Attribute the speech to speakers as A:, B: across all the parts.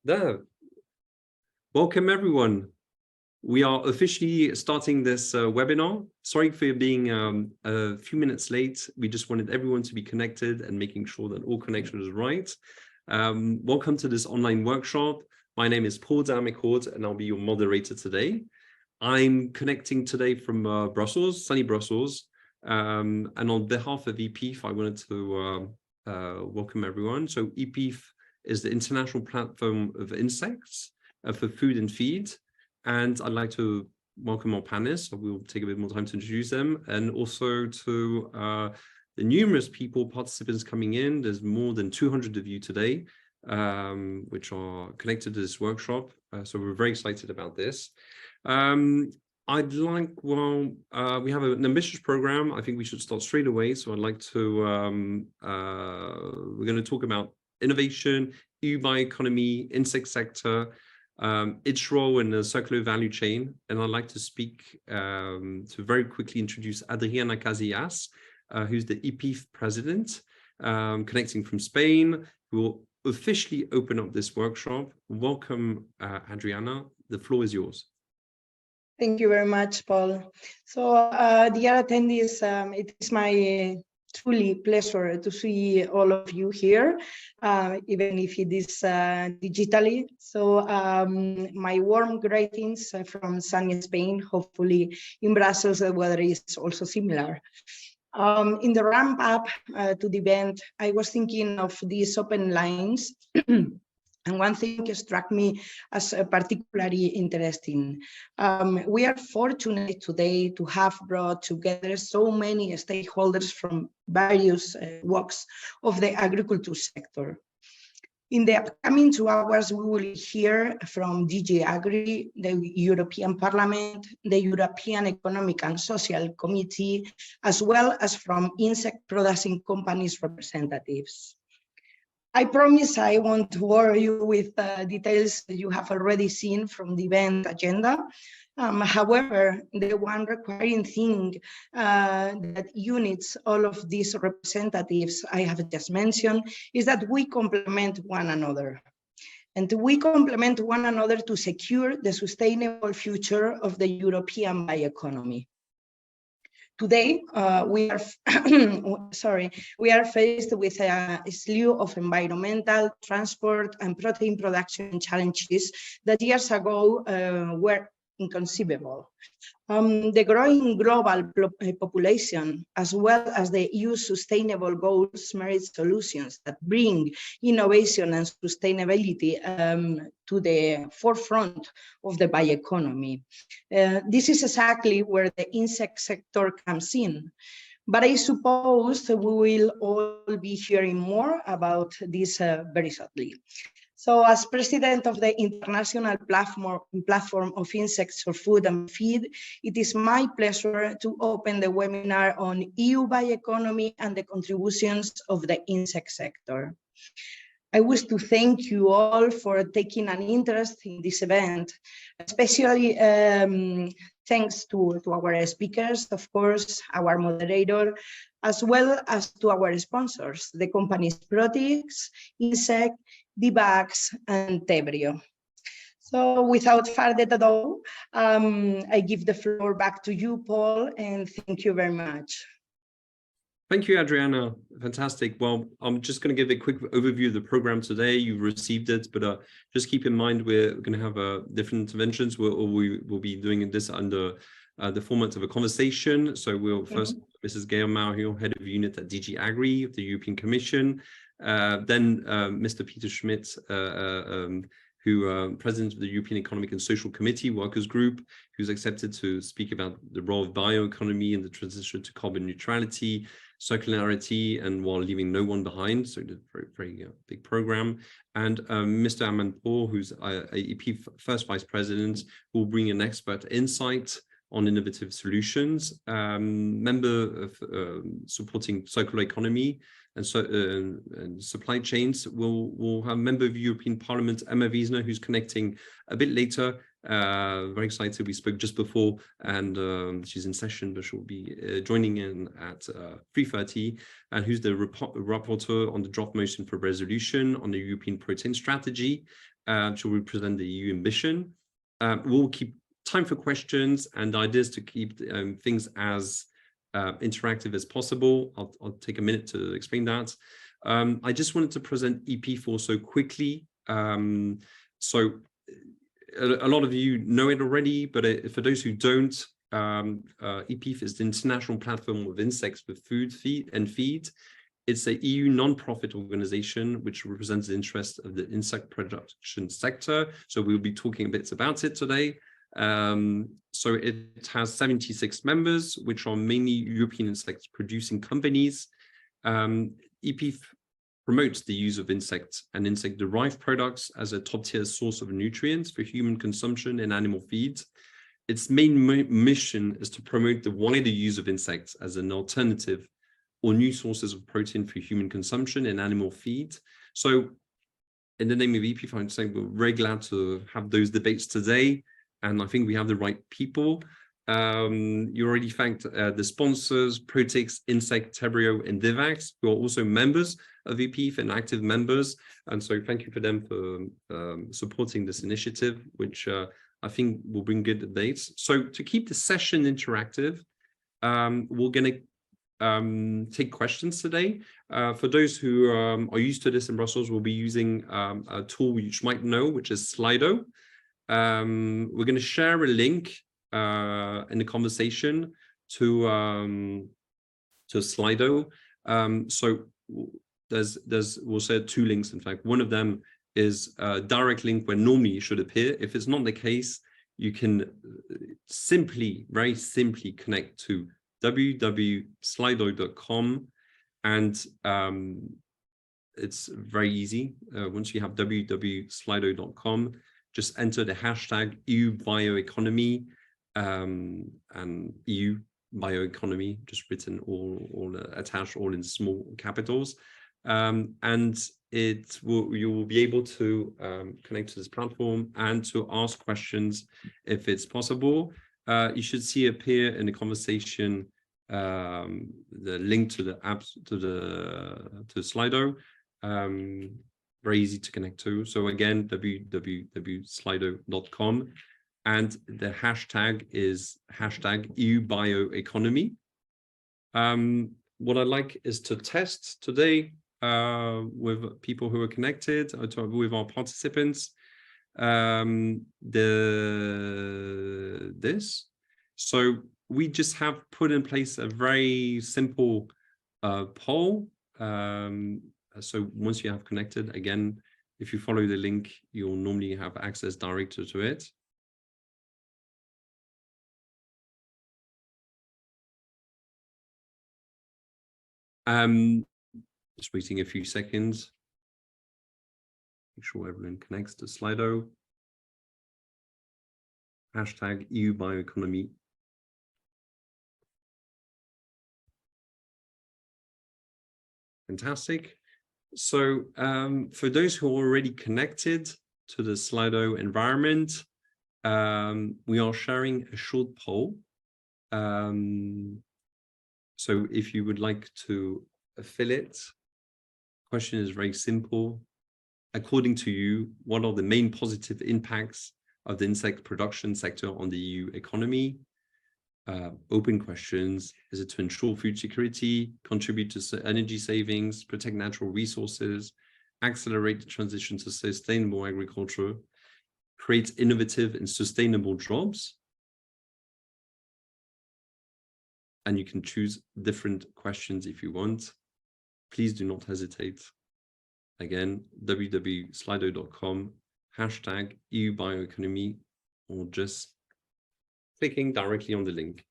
A: There. Welcome, everyone. We are officially starting this webinar. Sorry for being a few minutes late. We just wanted everyone to be connected and making sure that all connection is right. Welcome to this online workshop. My name is Paul Darmicourt, and I'll be your moderator today. I'm connecting today from Brussels, sunny Brussels. And on behalf of IPIFF, I wanted to welcome everyone. So IPIFF is the international platform of insects for food and feed. And I'd like to welcome our panelists. We'll take a bit more time to introduce them, and also to the numerous participants coming in. There's more than 200 of you today, which are connected to this workshop. So we're very excited about this. We have an ambitious program. I think we should start straight away. So I'd like to, we're going to talk about innovation, EU bioeconomy, insect sector, its role in the circular value chain. And I'd like to speak to very quickly introduce Adriana Casillas, who's the IPIFF president, connecting from Spain, who will officially open up this workshop. Welcome, Adriana. The floor is yours.
B: Thank you very much, Paul. So, dear attendees, it is my truly pleasure to see all of you here, even if it is digitally. So my warm greetings from sunny Spain. Hopefully in Brussels, the weather is also similar. In the ramp up to the event, I was thinking of these open lines. And one thing struck me as particularly interesting. We are fortunate today to have brought together so many stakeholders from various walks of the agriculture sector. In the upcoming 2 hours, we will hear from DG Agri, the European Parliament, the European Economic and Social Committee, as well as from insect producing companies' representatives. I promise I won't bore you with details that you have already seen from the event agenda. However, the one requiring thing that unites all of these representatives I have just mentioned is that we complement one another. And we complement one another to secure the sustainable future of the European bioeconomy. Today, we are faced with a slew of environmental, transport, and protein production challenges that years ago were inconceivable. The growing global population, as well as the EU's sustainable goals, merit solutions that bring innovation and sustainability to the forefront of the bioeconomy. This is exactly where the insect sector comes in. But I suppose we will all be hearing more about this very shortly. So as president of the International Platform of Insects for Food and Feed, it is my pleasure to open the webinar on EU bioeconomy and the contributions of the insect sector. I wish to thank you all for taking an interest in this event, especially thanks to our speakers, of course, our moderator, as well as to our sponsors, the companies Protix, Insect, Dbags, and Tebrio. So without further ado, I give the floor back to you, Paul, and thank you very much.
A: Thank you, Adriana. Fantastic. Well, I'm just going to give a quick overview of the program today. You've received it, but just keep in mind we're going to have different interventions. We will be doing this under the format of a conversation. So we'll first, Mrs. Gail Mauhill, Head of Unit at DG Agri of the European Commission. Then Mr. Peter Schmidt, who President of the European Economic and Social Committee Workers Group, who's accepted to speak about the role of bioeconomy in the transition to carbon neutrality, circularity, and while leaving no one behind. So it's a very, very big program. And Mr. Amanpour, who's IPIFF First Vice President, who will bring an expert insight on innovative solutions, member of supporting circular economy and supply chains. We'll have a member of European Parliament, Emma Wiesner, who's connecting a bit later. Very excited. We spoke just before, and she's in session, but she'll be joining in at 3:30. And who's the rapporteur on the draft motion for resolution on the European protein strategy. to represent the EU ambition. We'll keep time for questions and ideas to keep things as interactive as possible. I'll take a minute to explain that. I just wanted to present IPIFF also quickly. So a lot of you know it already, but for those who don't, IPIFF is the International Platform of Insects for Food, Feed. It's a EU non-profit organization which represents the interests of the insect production sector. So we'll be talking a bit about it today. So it has 76 members, which are mainly European insect producing companies. IPIFF promotes the use of insects and insect-derived products as a top-tier source of nutrients for human consumption and animal feeds. Its main mission is to promote the wider use of insects as an alternative or new sources of protein for human consumption and animal feed. So in the name of IPIFF, I'm saying we're very glad to have those debates today. And I think we have the right people. You already thanked the sponsors, Protix, Insect, Tebrio, and Divax, who are also members of IPIFF and active members. And so thank you for them for supporting this initiative, which I think will bring good debates. So to keep the session interactive, we're going to take questions today. For those who are used to this in Brussels, we'll be using a tool which you might know, which is Slido. We're going to share a link in the conversation to Slido. So we'll say two links. In fact, one of them is a direct link where normally it should appear. If it's not the case, you can very simply connect to www.slido.com, and it's very easy. Once you have www.slido.com, just enter the hashtag EU Bioeconomy and EU Bioeconomy, just written all attached, all in small capitals, and you will be able to connect to this platform and to ask questions if it's possible. You should see appear in the conversation the link to the app to Slido. Very easy to connect to. So again, www.slido.com, and the hashtag is hashtag EU Bioeconomy. What I'd like is to test today with people who are connected, with our participants, this. So we just have put in place a very simple poll. So once you have connected, again, if you follow the link, you'll normally have access directly to it. Just waiting a few seconds. Make sure everyone connects to Slido. Hashtag EU Bioeconomy. Fantastic. So for those who are already connected to the Slido environment, we are sharing a short poll. So if you would like to fill it, the question is very simple. According to you, what are the main positive impacts of the insect production sector on the EU economy? Open questions. Is it to ensure food security, contribute to energy savings, protect natural resources, accelerate the transition to sustainable agriculture, create innovative and sustainable jobs? And you can choose different questions if you want. Please do not hesitate. Again, www.slido.com, hashtag EU Bioeconomy, or just clicking directly on the link.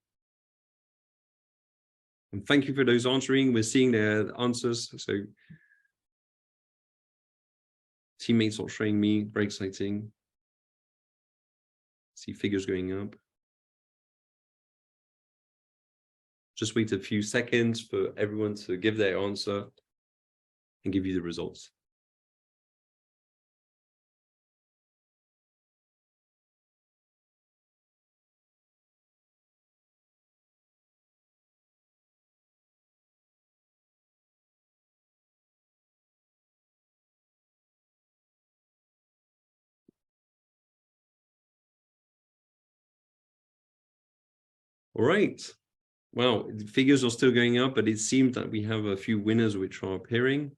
A: And thank you for those answering. We're seeing their answers. So teammates are showing me, very exciting. See figures going up. Just wait a few seconds for everyone to give their answer and give you the results. All right. Well, the figures are still going up, but it seems that we have a few winners which are appearing.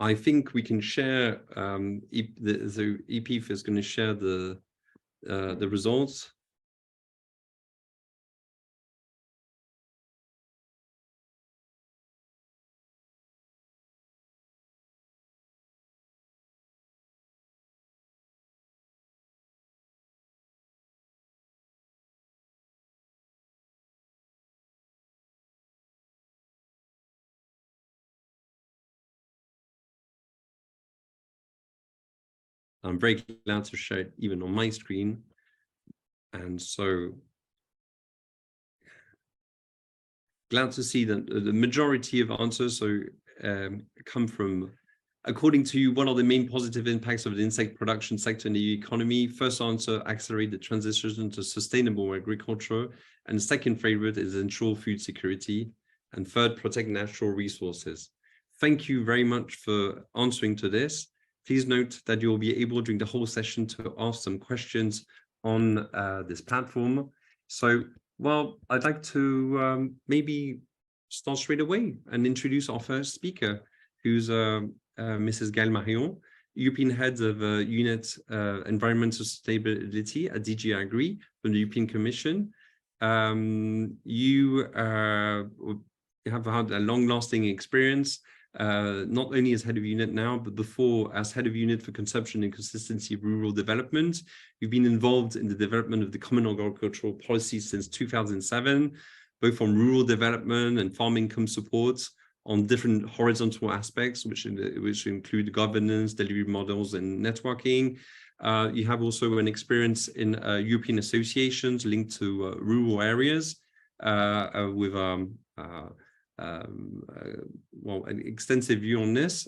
A: I think we can share, the IPIFF is going to share the results. I'm very glad to share it even on my screen. And so glad to see that the majority of answers come from, according to you, what are the main positive impacts of the insect production sector in the economy? First answer, accelerate the transition to sustainable agriculture. And the second favorite is ensure food security. And third, protect natural resources. Thank you very much for answering to this. Please note that you'll be able during the whole session to ask some questions on this platform. So, well, I'd like to maybe start straight away and introduce our first speaker, who's Mrs. Gaëlle Marion, European Head of Unit Environmental Sustainability at DG Agri from the European Commission. You have had a long-lasting experience, not only as head of unit now, but before as head of unit for consumption and consistency of rural development. You've been involved in the development of the Common Agricultural Policy since 2007, both on rural development and farm income support on different horizontal aspects, which include governance, delivery models, and networking. You have also an experience in European associations linked to rural areas with well, an extensive view on this.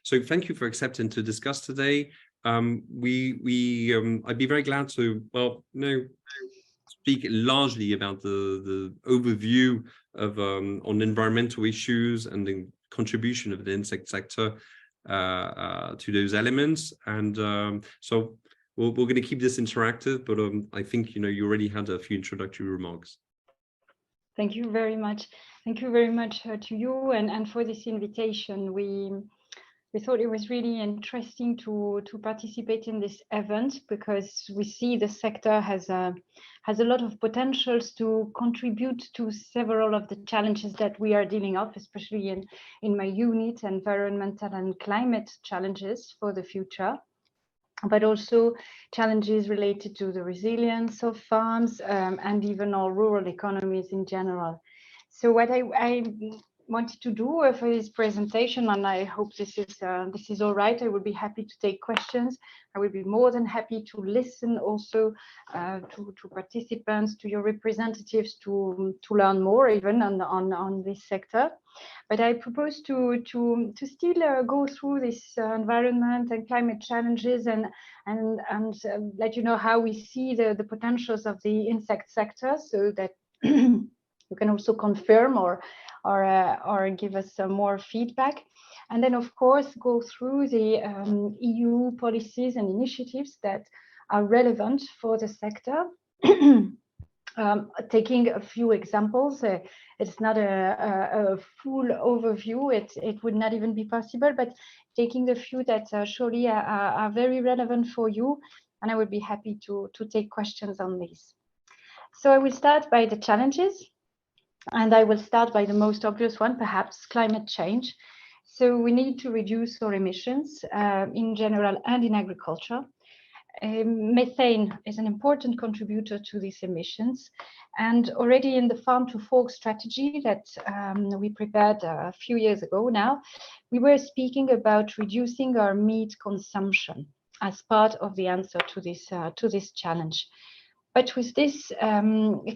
A: So thank you for accepting to discuss today. I'd be very glad to, well, speak largely about the overview of on environmental issues and the contribution of the insect sector to those elements. And so we're going to keep this interactive, but I think you already had a few introductory remarks.
C: Thank you very much. Thank you very much to you and for this invitation. We thought it was really interesting to participate in this event because we see the sector has a lot of potentials to contribute to several of the challenges that we are dealing with, especially in my unit, environmental and climate challenges for the future, but also challenges related to the resilience of farms and even our rural economies in general. So what I wanted to do for this presentation, and I hope this is all right. I would be happy to take questions. I would be more than happy to listen also to participants, to your representatives, to learn more even on this sector. But I propose to still go through this environment and climate challenges and let you know how we see the potentials of the insect sector, so that you can also confirm or give us some more feedback. And then, of course, go through the EU policies and initiatives that are relevant for the sector. Taking a few examples, it's not a full overview, it would not even be possible, but taking the few that surely are very relevant for you, and I would be happy to take questions on this. So I will start by the challenges. And I will start by the most obvious one, perhaps climate change. So we need to reduce our emissions in general and in agriculture. Methane is an important contributor to these emissions. And already in the Farm to Fork strategy that we prepared a few years ago now, we were speaking about reducing our meat consumption. as part of the answer to this challenge. But with this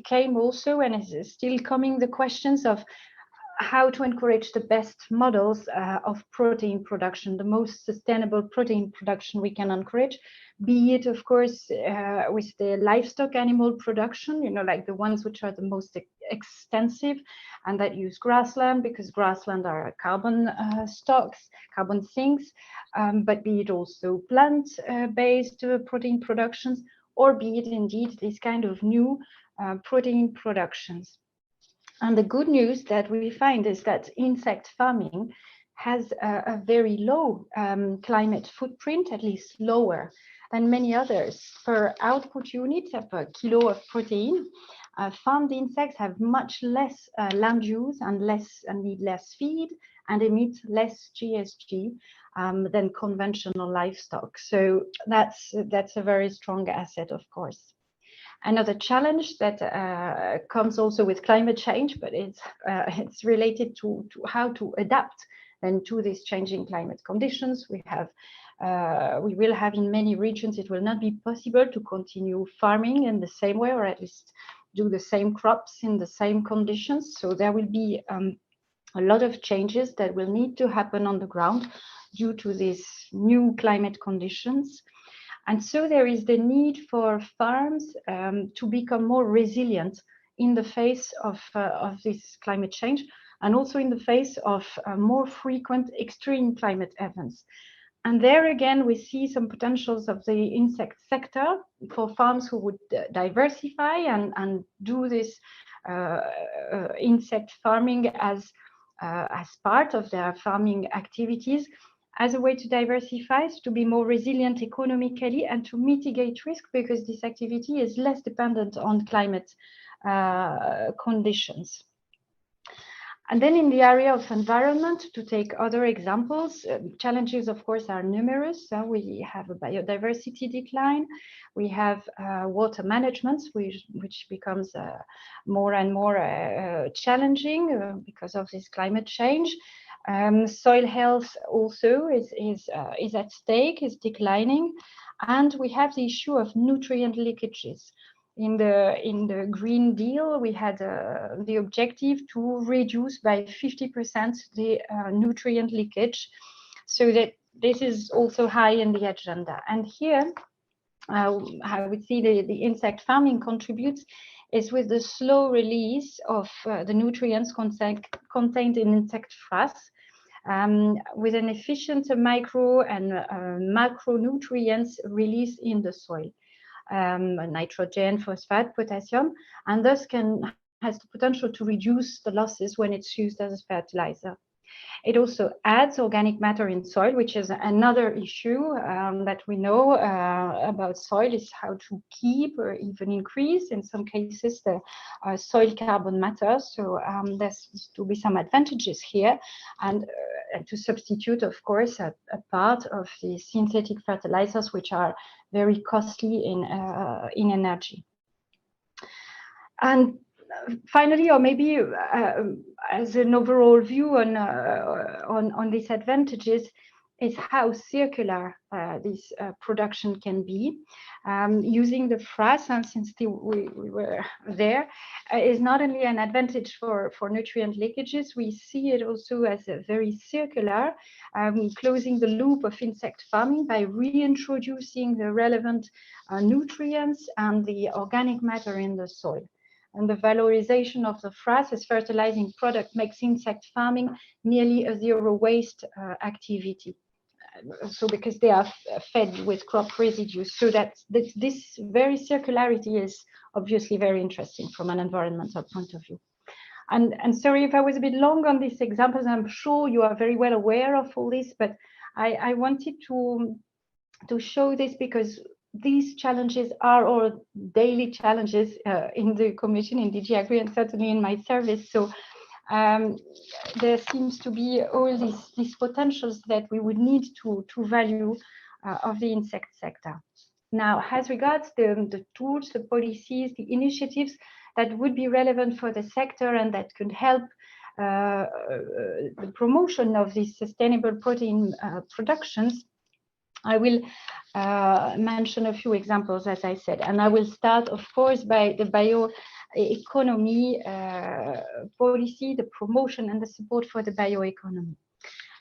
C: came also, and is still coming, the questions of how to encourage the best models of protein production, the most sustainable protein production we can encourage, be it, of course, with the livestock animal production, like the ones which are the most extensive and that use grassland, because grassland are carbon stocks, carbon sinks, but be it also plant-based protein productions, or be it indeed this kind of new protein productions. And the good news that we find is that insect farming has a very low climate footprint, at least lower than many others. Per output unit, per kilo of protein, farmed insects have much less land use and need less feed and emit less GHG than conventional livestock. So that's a very strong asset, of course. Another challenge that comes also with climate change, but it's related to how to adapt then to these changing climate conditions. We will have in many regions, it will not be possible to continue farming in the same way, or at least do the same crops in the same conditions. So there will be a lot of changes that will need to happen on the ground due to these new climate conditions. And so there is the need for farms to become more resilient in the face of this climate change, and also in the face of more frequent extreme climate events. And there again, we see some potentials of the insect sector for farms who would diversify and do this insect farming as part of their farming activities, as a way to diversify, to be more resilient economically and to mitigate risk, because this activity is less dependent on climate conditions. And then in the area of environment, to take other examples, challenges, of course, are numerous. We have a biodiversity decline. We have water management, which becomes more and more challenging because of this climate change. Soil health also is at stake, is declining. And we have the issue of nutrient leakages. In the Green Deal, we had the objective to reduce by 50% the nutrient leakage, so that this is also high in the agenda. And here, how we see the insect farming contributes is with the slow release of the nutrients contained in insect frass, with an efficient micro and macronutrients release in the soil. Nitrogen, phosphate, potassium, and thus has the potential to reduce the losses when it's used as a fertilizer. It also adds organic matter in soil, which is another issue that we know about soil, is how to keep or even increase, in some cases, the soil carbon matter. So there's to be some advantages here, and to substitute, of course, a part of the synthetic fertilizers, which are very costly in energy. And finally, or maybe as an overall view on these advantages, is how circular this production can be. Using the frass, and since we were there, is not only an advantage for nutrient leakages, we see it also as a very circular, closing the loop of insect farming by reintroducing the relevant nutrients and the organic matter in the soil. And the valorization of the frass as fertilizing product makes insect farming nearly a zero waste activity. So because they are fed with crop residues, so that this very circularity is obviously very interesting from an environmental point of view. And sorry if I was a bit long on these examples. I'm sure you are very well aware of all this, but I wanted to show this because these challenges are our daily challenges in the Commission, in DG Agri, and certainly in my service. So there seems to be all these potentials that we would need to value of the insect sector. Now, as regards the tools, the policies, the initiatives that would be relevant for the sector and that could help the promotion of these sustainable protein productions, I will mention a few examples, as I said, and I will start, of course, by the bioeconomy policy, the promotion and the support for the bioeconomy.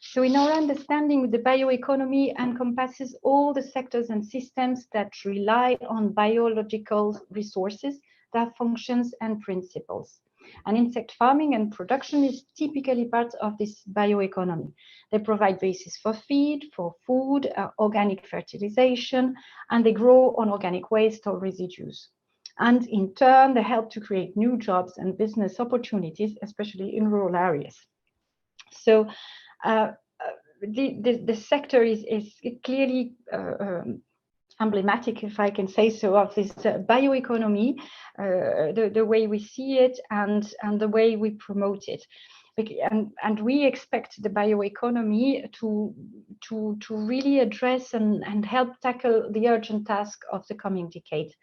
C: So in our understanding, the bioeconomy encompasses all the sectors and systems that rely on biological resources, their functions and principles. And insect farming and production is typically part of this bioeconomy. They provide basis for feed, for food, organic fertilization, and they grow on organic waste or residues. And in turn, they help to create new jobs and business opportunities, especially in rural areas. So the sector is clearly emblematic, if I can say so, of this bioeconomy, the way we see it and the way we promote it. And we expect the bioeconomy to really address and help tackle the urgent task of the coming decade.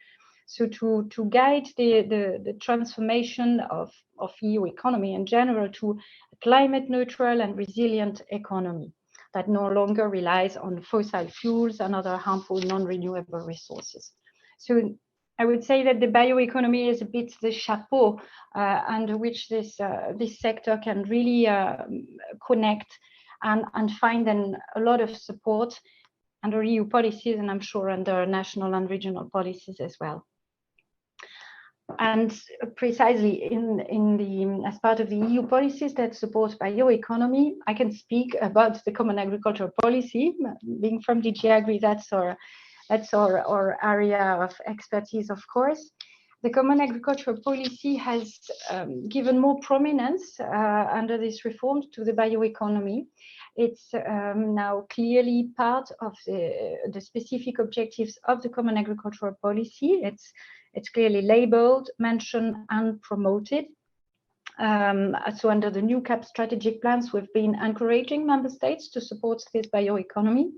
C: So to guide the transformation of EU economy in general to a climate neutral and resilient economy that no longer relies on fossil fuels and other harmful non-renewable resources. So I would say that the bioeconomy is a bit the chapeau under which this sector can really connect and find a lot of support under EU policies, and I'm sure under national and regional policies as well. And precisely as part of the EU policies that support bioeconomy, I can speak about the Common Agricultural Policy. Being from DG Agri, that's our area of expertise, of course. The Common Agricultural Policy has given more prominence under this reform to the bioeconomy. It's now clearly part of the specific objectives of the Common Agricultural Policy. It's clearly labeled, mentioned, and promoted. So under the new CAP strategic plans, we've been encouraging member states to support this bioeconomy.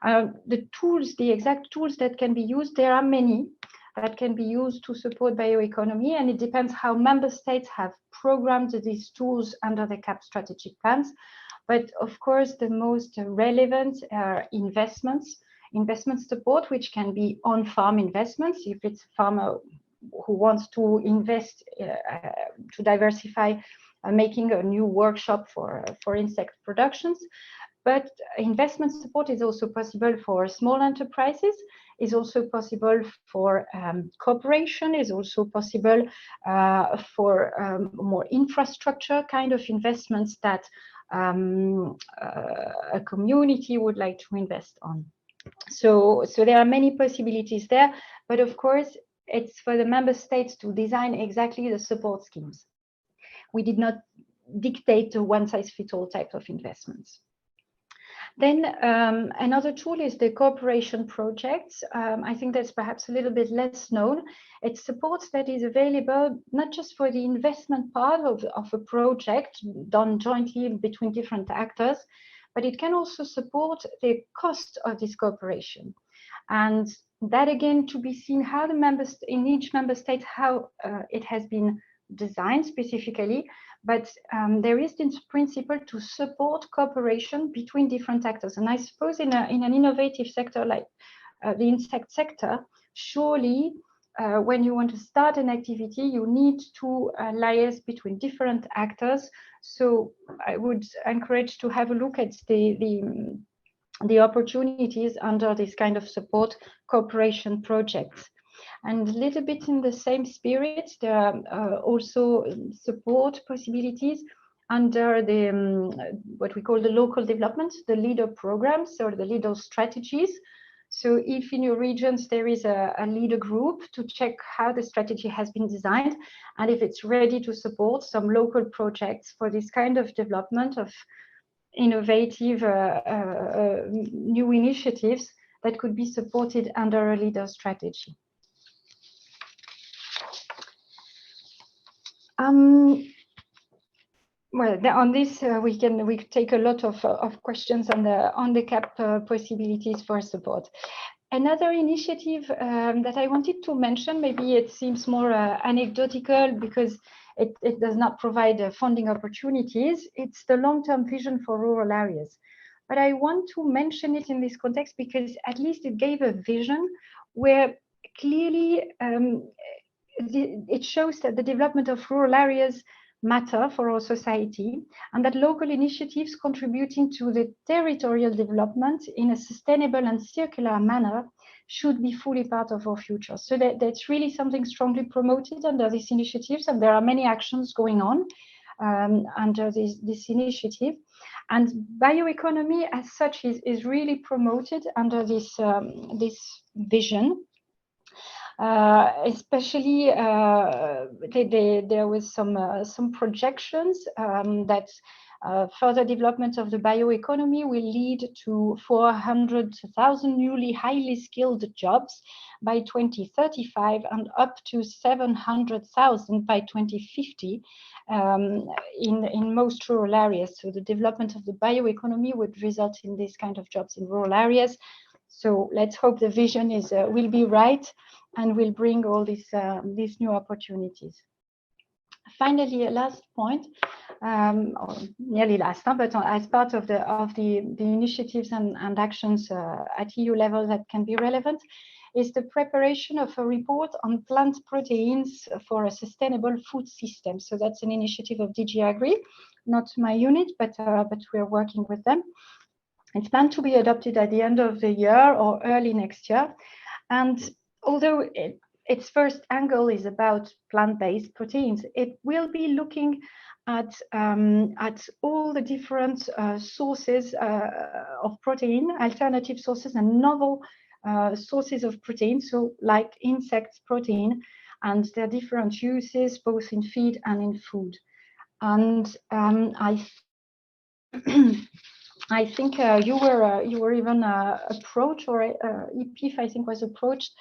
C: The exact tools that can be used, there are many that can be used to support bioeconomy, and it depends how member states have programmed these tools under the CAP strategic plans. But of course, the most relevant are investment support, which can be on-farm investments, if it's a farmer who wants to invest to diversify, making a new workshop for insect productions. But investment support is also possible for small enterprises, is also possible for cooperation, is also possible for more infrastructure kind of investments that a community would like to invest on. So there are many possibilities there, but of course, it's for the member states to design exactly the support schemes. We did not dictate a one-size-fits-all type of investments. Then another tool is the cooperation projects. I think that's perhaps a little bit less known. It's support that is available not just for the investment part of a project done jointly between different actors, but it can also support the cost of this cooperation. And that again, to be seen how the members in each member state, how it has been designed specifically, but there is this principle to support cooperation between different actors. And I suppose in an innovative sector like the insect sector, surely when you want to start an activity, you need to liaise between different actors. So I would encourage to have a look at the opportunities under this kind of support cooperation projects. And a little bit in the same spirit, there are also support possibilities under the what we call the local development, the leader programs or the leader strategies. So if in your regions there is a leader group to check how the strategy has been designed, and if it's ready to support some local projects for this kind of development of innovative new initiatives that could be supported under a leader strategy. Well, on this we take a lot of questions on the CAP possibilities for support. Another initiative that I wanted to mention, maybe it seems more anecdotal because it does not provide funding opportunities. It's the long-term vision for rural areas. but I want to mention it in this context because at least it gave a vision where clearly it shows that the development of rural areas matter for our society, and that local initiatives contributing to the territorial development in a sustainable and circular manner should be fully part of our future. So that's really something strongly promoted under these initiatives, and there are many actions going on under this initiative. And bioeconomy as such is really promoted under this vision. Especially there was some projections that further development of the bioeconomy will lead to 400,000 newly highly skilled jobs by 2035 and up to 700,000 by 2050 in most rural areas. So the development of the bioeconomy would result in this kind of jobs in rural areas. So let's hope the vision will be right and will bring all these new opportunities. Finally, a last point, or nearly last, but as part of the initiatives and actions at EU level that can be relevant, is the preparation of a report on plant proteins for a sustainable food system. So that's an initiative of DG Agri, not my unit, but we are working with them. It's planned to be adopted at the end of the year or early next year. And although its first angle is about plant-based proteins, it will be looking at all the different sources of protein, alternative sources and novel sources of protein, so like insect protein, and their different uses both in feed and in food. And I think you were even approached, or IPIFF I think was approached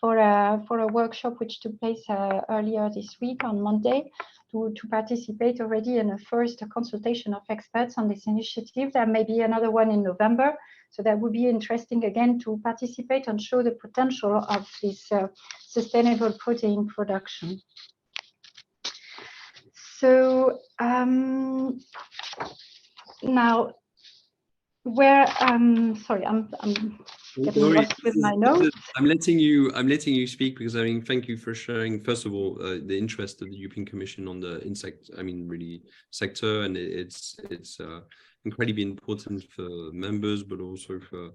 C: for a workshop which took place earlier this week on Monday to participate already in a first consultation of experts on this initiative. There may be another one in November, so that would be interesting again to participate and show the potential of this sustainable protein production. So now, where sorry, I'm getting lost with my notes.
A: I'm letting you speak because I mean, thank you for sharing first of all the interest of the European Commission on the insect, really sector, and it's incredibly important for members but also for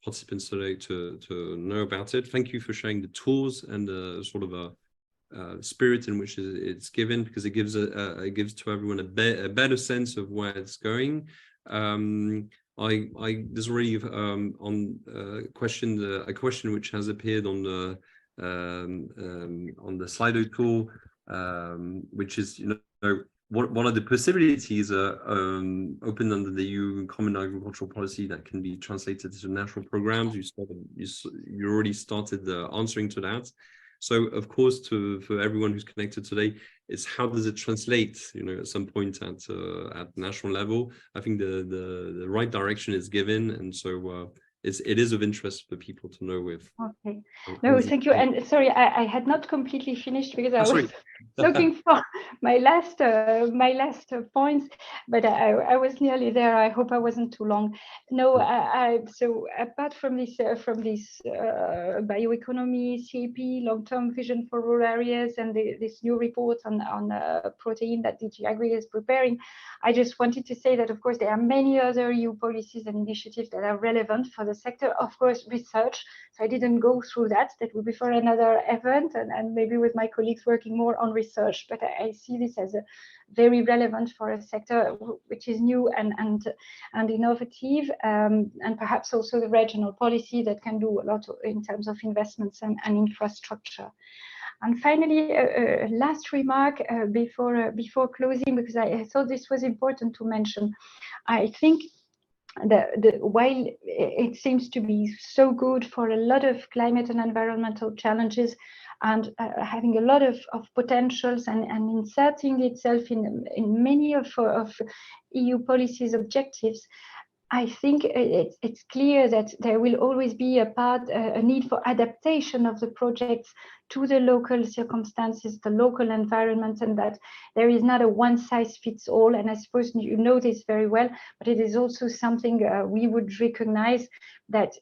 A: participants today to know about it. Thank you for sharing the tools and the sort of a spirit in which it's given, because it gives to everyone a better sense of where it's going. There's already on a question which has appeared on the Slido tool, which is what are the possibilities open under the EU Common Agricultural Policy that can be translated to national programs. You already started answering to that. So of course, for everyone who's connected today, it's how does it translate, at some point at national level. I think the right direction is given, and so it is of interest for people to know with.
C: Okay. No, thank you. And sorry, I had not completely finished because I was looking for my last points, but I was nearly there. I hope I wasn't too long. No, so apart from this bioeconomy, CAP, long-term vision for rural areas, and this new report on protein that DG Agri is preparing, I just wanted to say that of course there are many other EU policies and initiatives that are relevant for the sector. Of course, research. So I didn't go through that. That would be for another event, and maybe with my colleagues working more on research. But I see this as a very relevant for a sector which is new and innovative, and perhaps also the regional policy that can do a lot in terms of investments and infrastructure. And finally, last remark before closing, because I thought this was important to mention. I think while it seems to be so good for a lot of climate and environmental challenges, and having a lot of potentials and inserting itself in many of EU policies objectives, I think it's clear that there will always be a need for adaptation of the projects to the local circumstances, the local environment, and that there is not a one size fits all. And I suppose you know this very well, but it is also something we would recognize that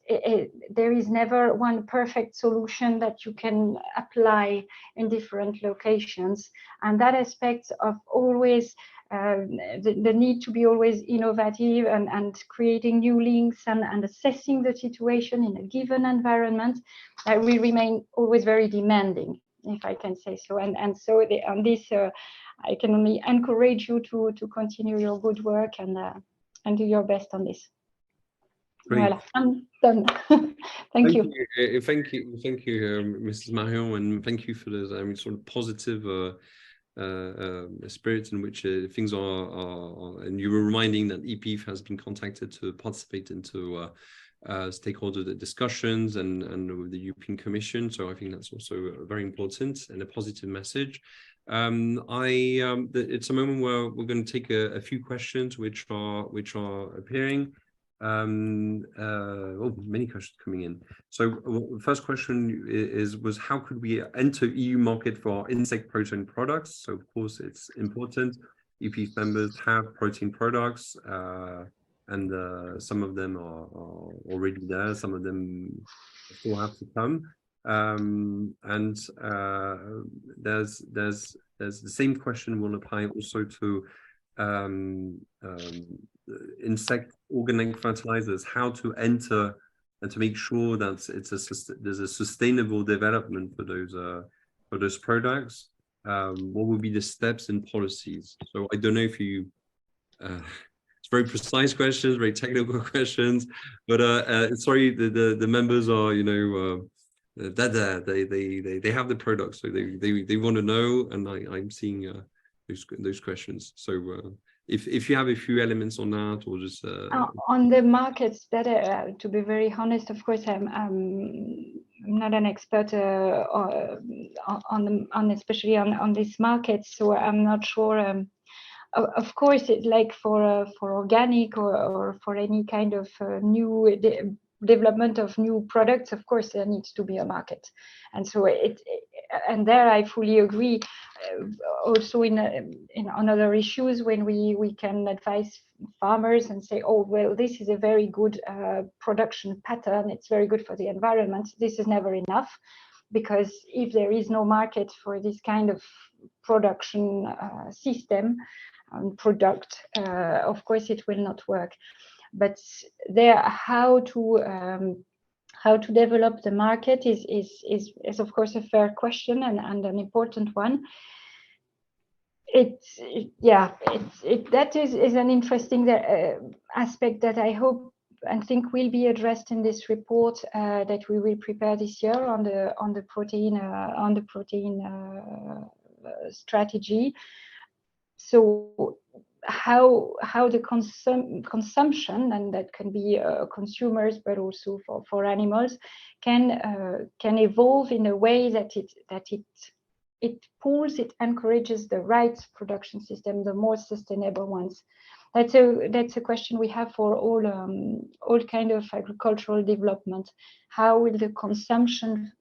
C: there is never one perfect solution that you can apply in different locations. And that aspect of always the need to be always innovative and creating new links and assessing the situation in a given environment will remain always very demanding, if I can say so. And so on this, I can only encourage you to continue your good work and do your best on this.
A: Great.
C: Voilà, I'm done. Thank you.
A: Thank you, Mrs. Marion, and thank you for the sort of positive spirit in which things are, and you were reminding that IPIFF has been contacted to participate into stakeholder discussions and with the European Commission. So I think that's also very important and a positive message. It's a moment where we're going to take a few questions which are appearing. Many questions coming in. So the first question was how could we enter EU market for insect protein products? So of course it's important. IPIFF members have protein products, and some of them are already there. Some of them still have to come. There's the same question will apply also to insect organic fertilizers, how to enter and to make sure that there's a sustainable development for those products. What would be the steps and policies? So I don't know if you it's very precise questions, very technical questions, but sorry, the members are, you know, they have the products, so they want to know, and I'm seeing those questions. So if you have a few elements on that, or just
C: on the markets, that to be very honest, of course, I'm not an expert on especially on this market, so I'm not sure. Of course, it's like for organic or for any kind of new development of new products, of course there needs to be a market, and so and there I fully agree. Also on other issues, when we can advise farmers and say, oh well, this is a very good production pattern, it's very good for the environment. This is never enough, because if there is no market for this kind of production system and product, of course it will not work. But there, how to develop the market is of course a fair question and an important one. That is an interesting aspect that I hope and think will be addressed in this report that we will prepare this year on the protein strategy. So how the consumption, and that can be consumers but also for animals, can evolve in a way that it pulls, it encourages the right production system, the more sustainable ones. That's a question we have for all kind of agricultural development. How will the consumption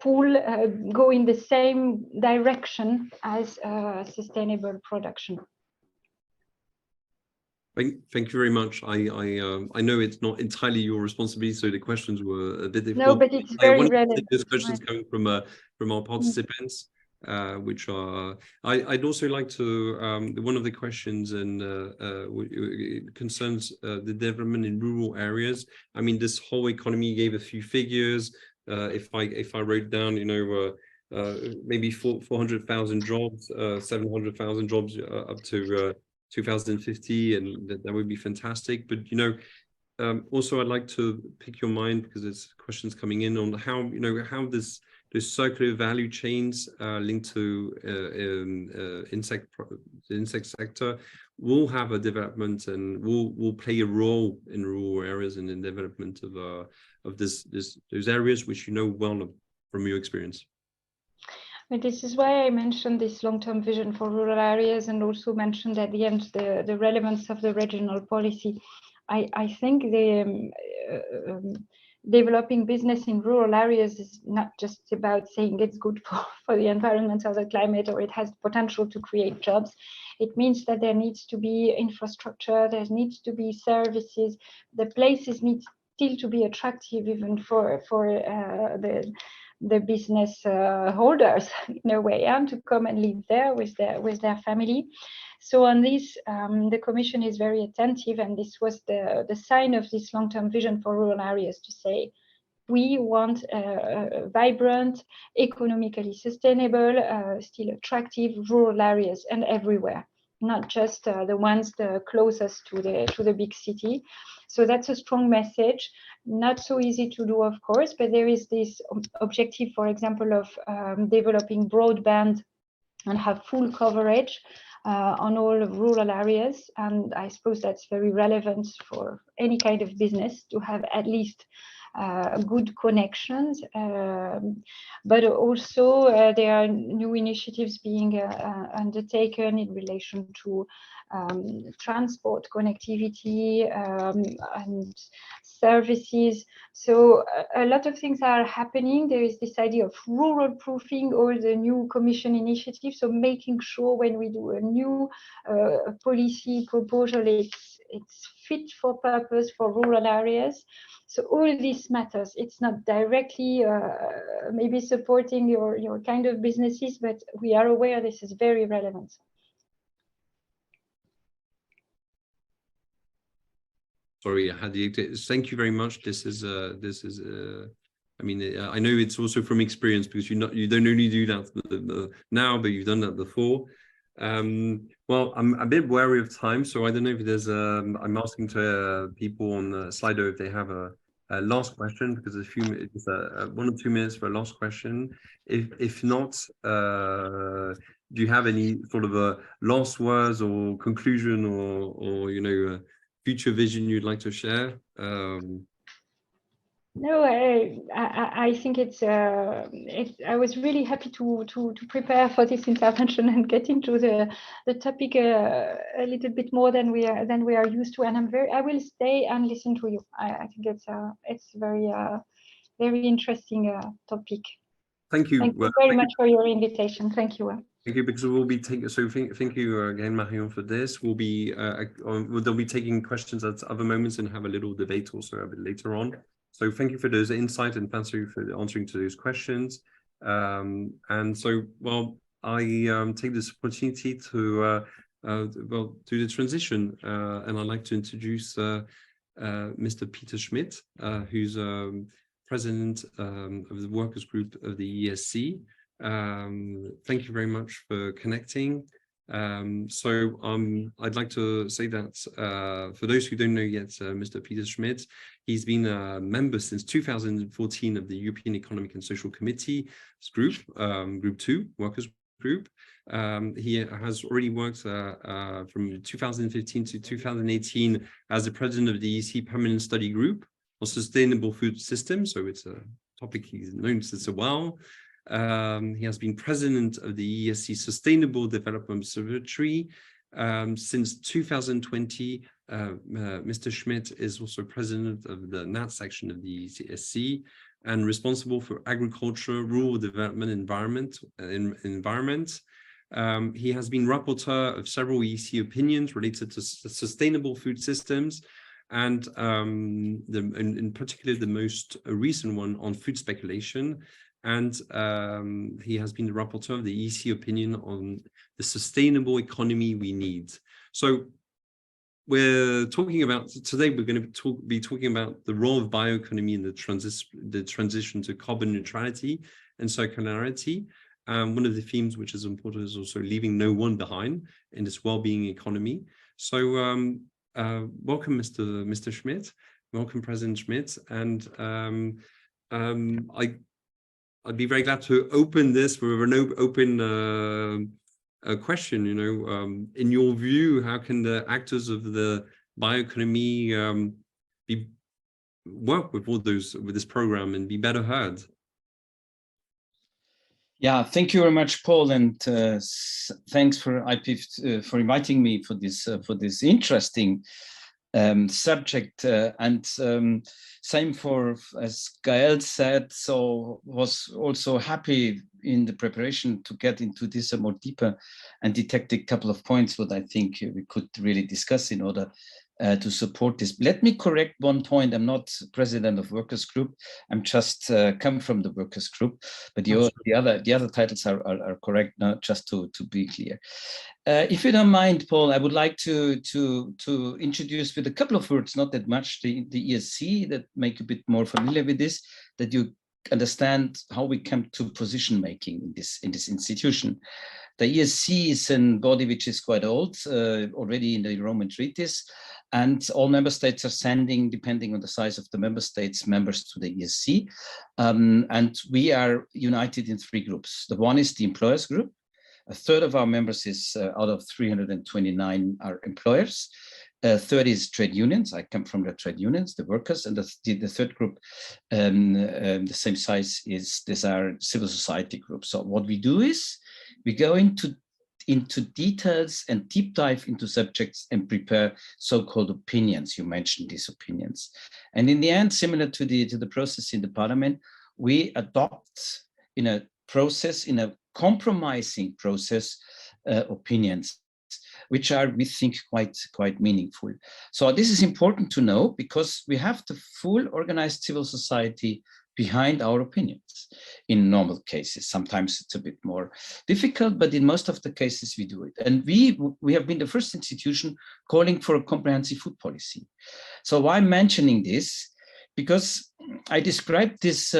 C: pull go in the same direction as sustainable production?
A: Thank you very much. I know it's not entirely your responsibility, so the questions were a bit difficult.
C: No, but it's very relevant.
A: There's questions coming from our participants, which are. I'd also like to. One of the questions concerns the development in rural areas. I mean, this whole economy gave a few figures. If I wrote down, you know, maybe 400,000 jobs, 700,000 jobs up to 2050, and that would be fantastic. But you know, also I'd like to pick your mind, because there's questions coming in on how, you know, how this circular value chains linked to the insect sector will have a development and will play a role in rural areas and in the development of those areas which you know well from your experience.
C: But this is why I mentioned this long-term vision for rural areas, and also mentioned at the end the relevance of the regional policy. I think the developing business in rural areas is not just about saying it's good for the environment or the climate, or it has the potential to create jobs. It means that there needs to be infrastructure, there needs to be services, the places need still to be attractive even for the business holders in a way, and to come and live there with their family. So on this, the Commission is very attentive, and this was the sign of this long-term vision for rural areas, to say we want vibrant, economically sustainable, still attractive rural areas, and everywhere, not just the ones the closest to the big city. So that's a strong message. Not so easy to do, of course, but there is this objective, for example, of developing broadband and have full coverage on all rural areas. And I suppose that's very relevant for any kind of business to have at least good connections, but also there are new initiatives being undertaken in relation to transport connectivity and services. So a lot of things are happening. There is this idea of rural proofing all the new Commission initiatives. So making sure when we do a new policy proposal, it's fit for purpose for rural areas. So all this matters. It's not directly maybe supporting your kind of businesses, but we are aware this is very relevant.
A: Sorry, Hadi, thank you very much. I mean, I know it's also from experience, because you don't only do that now, but you've done that before. Well, I'm a bit wary of time, so I don't know if there's I'm asking to people on the Slido if they have a last question, because there's 1 or 2 minutes for a last question. If not, do you have any sort of last words or conclusion, or future vision you'd like to share?
C: No, I think I was really happy to prepare for this intervention and get into the topic a little bit more than we are used to, and I will stay and listen to you. I think it's very interesting topic.
A: Thank you.
C: Thank you very much for your invitation. Thank you.
A: Thank you, because we'll be taking. So thank you again, Marion, for this. We'll be they'll be taking questions at other moments and have a little debate also a bit later on. So thank you for those insights, and thank you for answering to those questions. And so, well, I take this opportunity to do the transition, and I'd like to introduce Mr. Peter Schmidt, who's president of the workers group of the ESC. Thank you very much for connecting. I'd like to say that for those who don't know yet, Mr. Peter Schmidt, he's been a member since 2014 of the European Economic and Social Committee group, Group 2, Workers Group. He has already worked from 2015 to 2018 as the president of the EC Permanent Study Group on Sustainable Food Systems. So it's a topic he's known since a while. He has been president of the ESC Sustainable Development Observatory since 2020. Mr. Schmidt is also president of the NAT section of the ESC and responsible for agriculture, rural development, environment. He has been rapporteur of several EC opinions related to sustainable food systems, and in particular the most recent one on food speculation. And he has been the rapporteur of the EC opinion on the sustainable economy we need. So we're talking about, today we're going to be talking about the role of bioeconomy in the transition to carbon neutrality and circularity. One of the themes which is important is also leaving no one behind in this well-being economy. So welcome, Mr. Schmidt. Welcome, President Schmidt. And I'd be very glad to open this with an open question. In your view, how can the actors of the bioeconomy work with this program and be better heard?
D: Yeah, thank you very much, Paul, and thanks for IPIFF for inviting me for this interesting subject. Same for, as Gael said, so was also happy in the preparation to get into this more deeper and detect a couple of points what I think we could really discuss in order to support this. Let me correct one point. I'm not president of workers group. I'm just come from the workers group, but the other titles are correct now, just to be clear. If you don't mind, Paul, I would like to introduce with a couple of words, not that much, the ESC, that make you a bit more familiar with this, that you understand how we come to position making in this institution. The ESC is a body which is quite old, already in the Roman treatise, and all member states are sending, depending on the size of the member states, members to the ESC. And we are united in 3 groups. The one is the employers group. A third of our members is out of 329 are employers. 30 is trade unions. I come from the trade unions, the workers, and the third group, the same size is, these are civil society groups. So what we do is we go into details and deep dive into subjects and prepare so-called opinions. You mentioned these opinions. And in the end, similar to the process in the parliament, we adopt in a process, in a compromising process, opinions, which are, we think, quite meaningful. So this is important to know because we have the full organized civil society behind our opinions in normal cases. Sometimes it's a bit more difficult, but in most of the cases we do it. And we have been the first institution calling for a comprehensive food policy. So why I'm mentioning this? Because I described this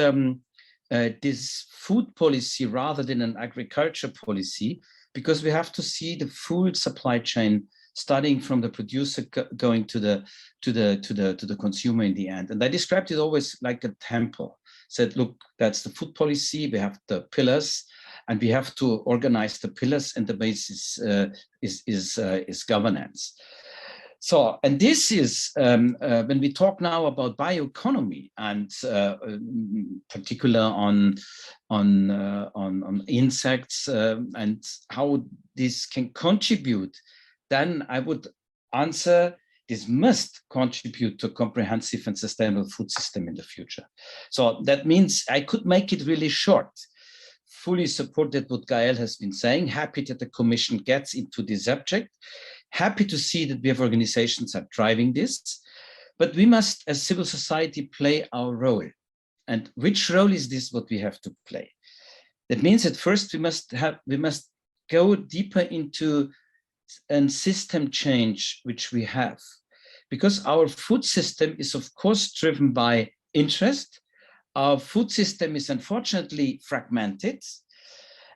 D: this food policy rather than an agriculture policy, because we have to see the full supply chain, starting from the producer going to the consumer in the end. And I described it always like a temple. Said, look, that's the food policy. We have the pillars, and we have to organize the pillars, and the basis is governance. So, and this is when we talk now about bioeconomy, and particular on insects and how this can contribute, then I would answer this must contribute to a comprehensive and sustainable food system in the future. So that means I could make it really short. Fully supported what Gael has been saying. Happy that the Commission gets into this subject. Happy to see that we have organizations that are driving this. But we must, as civil society, play our role. And which role is this what we have to play? That means at first we must go deeper into a system change which we have. Because our food system is, of course, driven by interest. Our food system is unfortunately fragmented.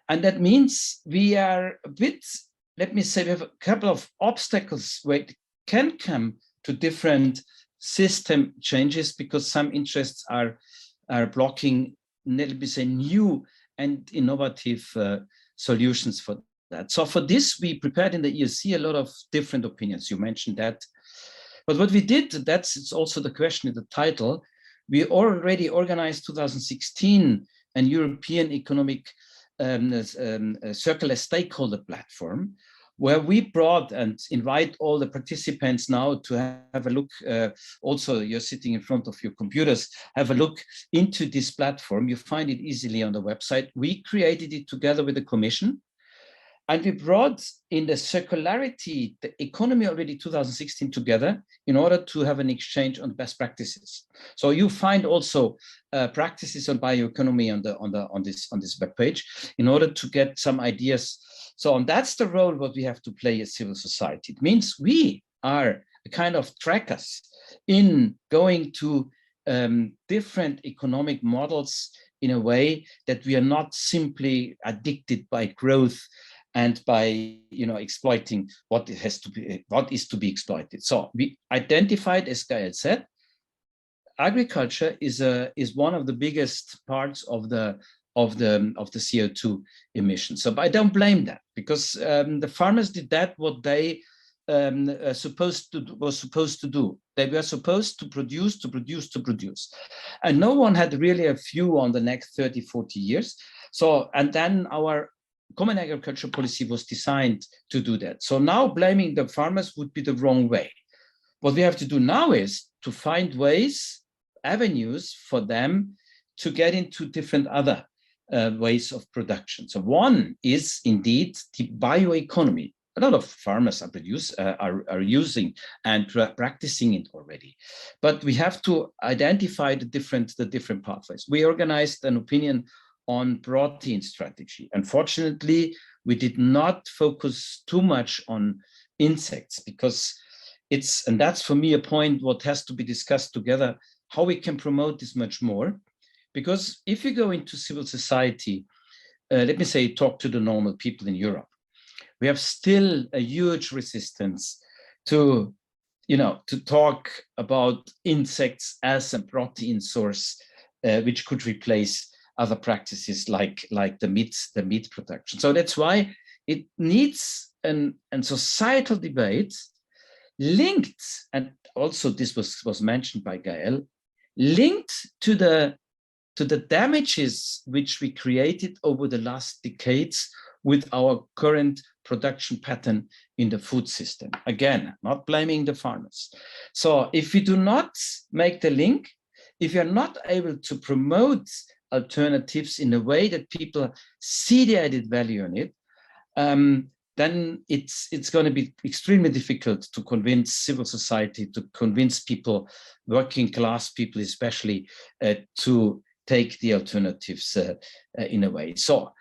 D: And that means we are a bit, let me say, we have a couple of obstacles where it can come to different system changes because some interests are blocking, let me say, new and innovative solutions for that. So for this, we prepared in the ESC a lot of different opinions. You mentioned that. But what we did, it's also the question in the title, we already organized 2016 an European economic circular stakeholder platform, where we brought and invite all the participants now to have a look. Also, you're sitting in front of your computers, have a look into this platform. You find it easily on the website. We created it together with the Commission. And we brought in the circularity, the economy already 2016 together in order to have an exchange on best practices. So you find also practices on bioeconomy on this webpage in order to get some ideas. So and that's the role what we have to play as civil society. It means we are a kind of trackers in going to different economic models in a way that we are not simply addicted by growth and by exploiting what is to be exploited. So we identified, as Gael said, agriculture is one of the biggest parts of the CO2 emissions. So I don't blame that, because the farmers did that what they was supposed to do. They were supposed to produce, and no one had really a view on the next 30, 40 years. So, and then our common agricultural policy was designed to do that. So now blaming the farmers would be the wrong way. What we have to do now is to find ways, avenues for them to get into different other ways of production. So one is indeed the bioeconomy. A lot of farmers are using and practicing it already, but we have to identify the different pathways. We organized an opinion on protein strategy. Unfortunately, we did not focus too much on insects because and that's for me a point what has to be discussed together, how we can promote this much more. Because if you go into civil society, let me say, talk to the normal people in Europe, we have still a huge resistance to, to talk about insects as a protein source, which could replace other practices like the meat production. So that's why it needs a societal debate linked, and also this was mentioned by Gael, linked to the damages which we created over the last decades with our current production pattern in the food system. Again, not blaming the farmers. So if we do not make the link, if we are not able to promote alternatives in a way that people see the added value in it, then it's going to be extremely difficult to convince civil society, to convince people, working class people especially, to take the alternatives in a way. So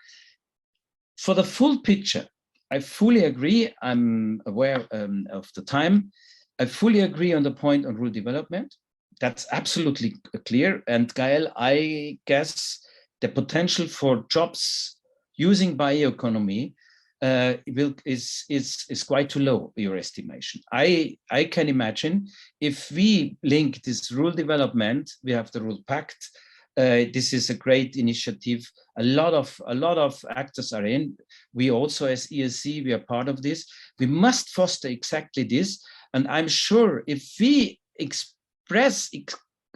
D: for the full picture, I fully agree. I'm aware of the time. I fully agree on the point on rural development. That's absolutely clear. And Gael, I guess the potential for jobs using bioeconomy is quite too low, your estimation. I can imagine if we link this rural development, we have the rural pact. This is a great initiative. A lot of actors are in. We also, as ESC, we are part of this. We must foster exactly this. And I'm sure if we express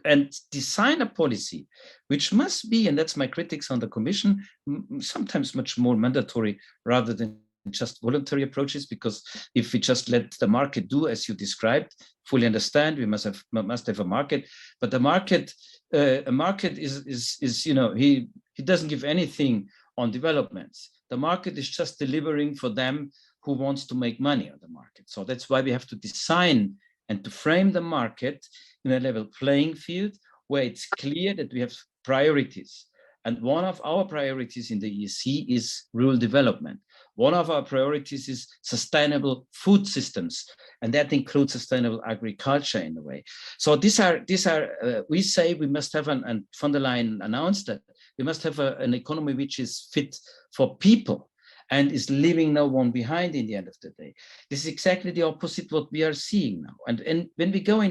D: and design a policy, which must be, and that's my critics on the Commission, sometimes much more mandatory rather than just voluntary approaches, because if we just let the market do as you described, fully understand, we must have a market, but the market, a market is he doesn't give anything on developments. The market is just delivering for them who wants to make money on the market. So that's why we have to design and to frame the market in a level playing field where it's clear that we have priorities. And one of our priorities in the ESC is rural development. One of our priorities is sustainable food systems, and that includes sustainable agriculture in a way. So these are we say we must have, and von der Leyen announced that, we must have an economy which is fit for people and is leaving no one behind in the end of the day. This is exactly the opposite what we are seeing now. And when we go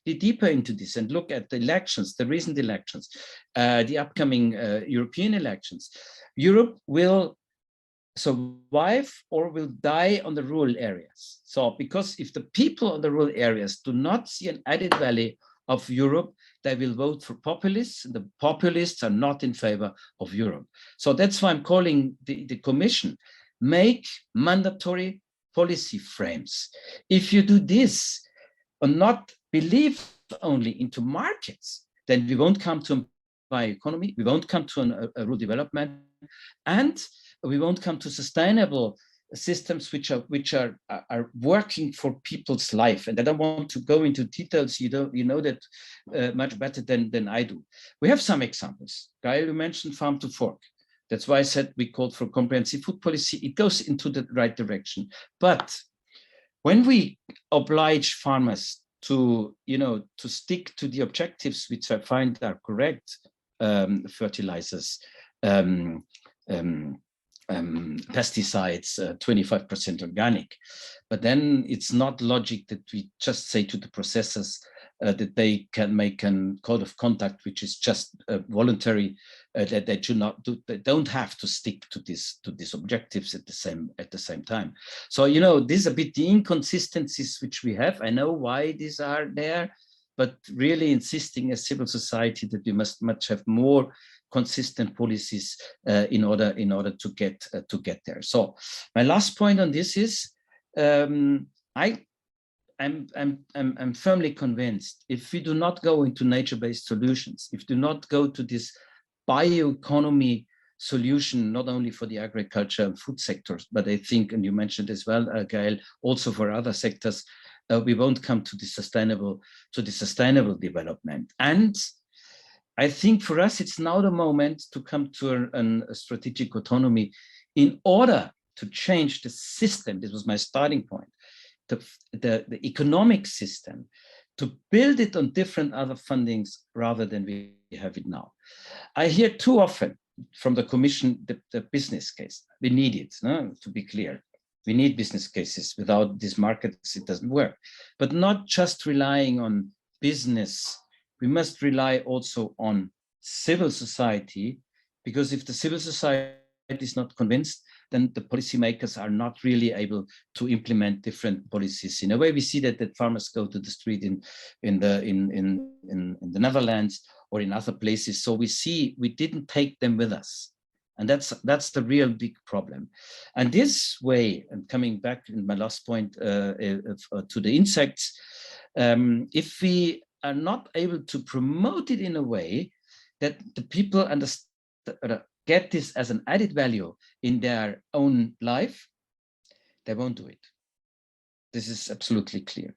D: deeper into this and look at the elections, the recent elections, the upcoming European elections, Europe will survive or will die on the rural areas. So because if the people on the rural areas do not see an added value of Europe, they will vote for populists, and the populists are not in favor of Europe. So that's why I'm calling the Commission, make mandatory policy frames. If you do this and not believe only into markets, then we won't come to a bioeconomy, we won't come to a rural development, and we won't come to sustainable systems which are working for people's life. And I don't want to go into details. You know that much better than I do. We have some examples. Gael, you mentioned farm to fork. That's why I said we called for comprehensive food policy. It goes into the right direction. But when we oblige farmers to stick to the objectives which I find are correct, fertilizers, pesticides, 25% organic. But then it's not logic that we just say to the processors that they can make a code of conduct, which is just voluntary that they should not do. They don't have to stick to these objectives at the same time. So you know, these are a bit the inconsistencies which we have. I know why these are there, but really insisting as civil society that we must have more consistent policies in order to get there. So my last point on this is I'm firmly convinced if we do not go into nature-based solutions, if we do not go to this bioeconomy solution, not only for the agriculture and food sectors, but I think, and you mentioned as well, Gael, also for other sectors, we won't come to the sustainable development. And I think for us, it's now the moment to come to a strategic autonomy in order to change the system. This was my starting point. The economic system, to build it on different other fundings rather than we have it now. I hear too often from the Commission the business case. We need it, no? To be clear. We need business cases. Without these markets, it doesn't work. But not just relying on business. We must rely also on civil society, because if the civil society is not convinced, then the policymakers are not really able to implement different policies. In a way, we see that farmers go to the street in the Netherlands or in other places. So we see we didn't take them with us. And that's the real big problem. And this way, and coming back in my last point to the insects, if we are not able to promote it in a way that the people understand, get this as an added value in their own life, they won't do it. This is absolutely clear.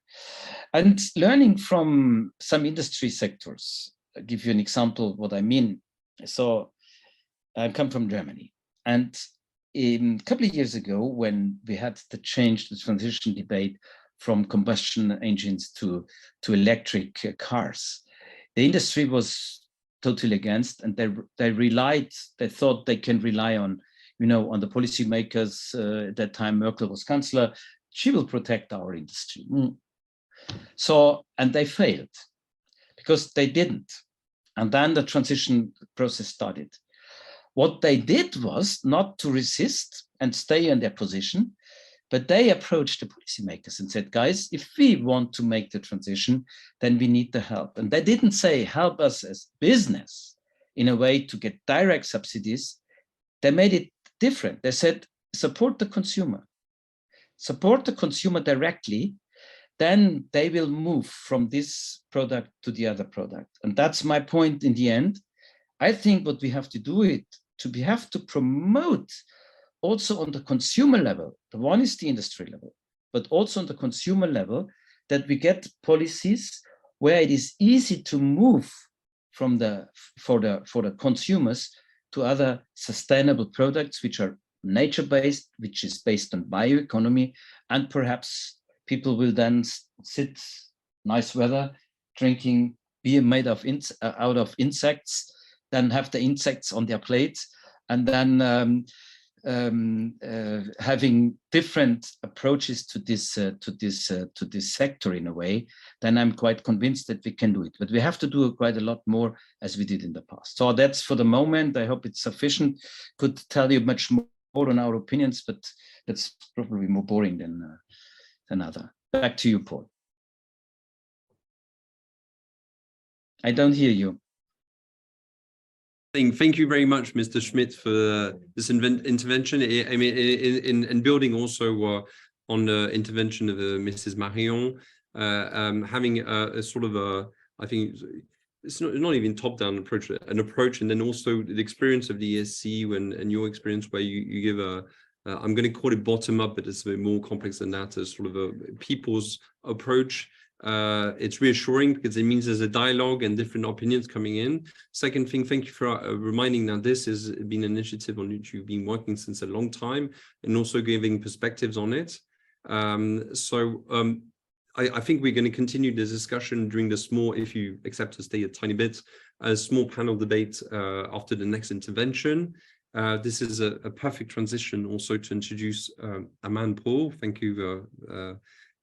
D: And learning from some industry sectors, I'll give you an example of what I mean. So I come from Germany, and a couple of years ago, when we had to change the transition debate from combustion engines to electric cars, the industry was totally against, and they thought they can rely on, on the policymakers. At that time, Merkel was chancellor. She will protect our industry. So, and they failed because they didn't. And then the transition process started. What they did was not to resist and stay in their position, but they approached the policymakers and said, guys, if we want to make the transition, then we need the help. And they didn't say, help us as business in a way to get direct subsidies. They made it different. They said, support the consumer directly, then they will move from this product to the other product. And that's my point in the end. I think what we have to do we have to promote also on the consumer level. The one is the industry level, but also on the consumer level, that we get policies where it is easy to move from for the consumers to other sustainable products, which are nature-based, which is based on bioeconomy, and perhaps people will then sit, nice weather, drinking beer made of out of insects, then have the insects on their plates, and then having different approaches to this sector in a way. Then I'm quite convinced that we can do it. But we have to do quite a lot more as we did in the past. So that's for the moment. I hope it's sufficient. Could tell you much more on our opinions, but that's probably more boring than other. Back to you, Paul. I don't hear you.
A: Thank you very much, Mr. Schmidt, for this intervention. I mean, in building also on the intervention of Mrs. Marion, having a sort of I think it's not even top-down approach, an approach, and then also the experience of the ESC and your experience where you give I'm going to call it bottom-up, but it's a bit more complex than that, as sort of a people's approach. It's reassuring because it means there's a dialogue and different opinions coming in. Second thing, thank you for reminding that this has been an initiative on which you've been working since a long time, and also giving perspectives on it. I think we're going to continue this discussion during the small, if you accept to stay a tiny bit, a small panel debate after the next intervention. This is a perfect transition also to introduce Aman Paul. Thank you.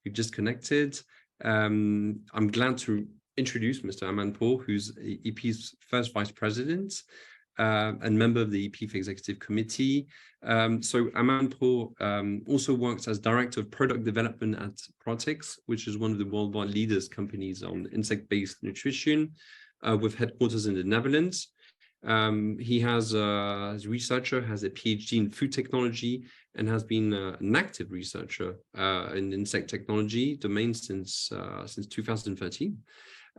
A: You've just connected. I'm glad to introduce Mr. Aman Paul, who's EP's first vice president. and member of the IPIFF Executive Committee. So Aman Pour also works as Director of Product Development at Protix, which is one of the worldwide leaders companies on insect-based nutrition, with headquarters in the Netherlands. He has, as a researcher, has a PhD in food technology and has been an active researcher in insect technology domain since 2013.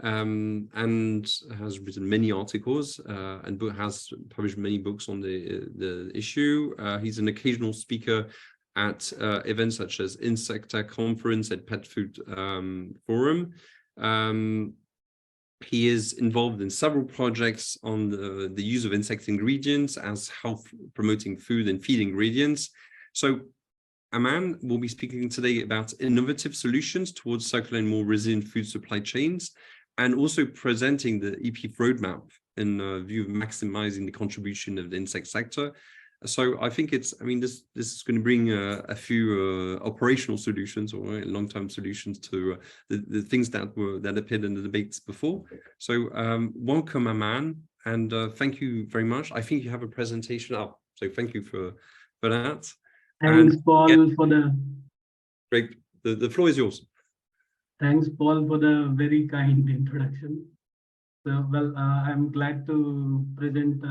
A: And has written many articles and has published many books on the issue. He's an occasional speaker at events such as Insecta Conference at Pet Food Forum. He is involved in several projects on the use of insect ingredients as health promoting food and feed ingredients. So Aman will be speaking today about innovative solutions towards circular and more resilient food supply chains, and also presenting the IPIFF roadmap in view of maximizing the contribution of the insect sector. So I think this is going to bring a few operational solutions or long-term solutions to the things that appeared in the debates before. So welcome, Aman, and thank you very much. I think you have a presentation up, so thank you for that.
E: Thanks, Paul, for the
A: great. The floor is yours.
E: Thanks, Paul, for the very kind introduction. So, well, I'm glad to present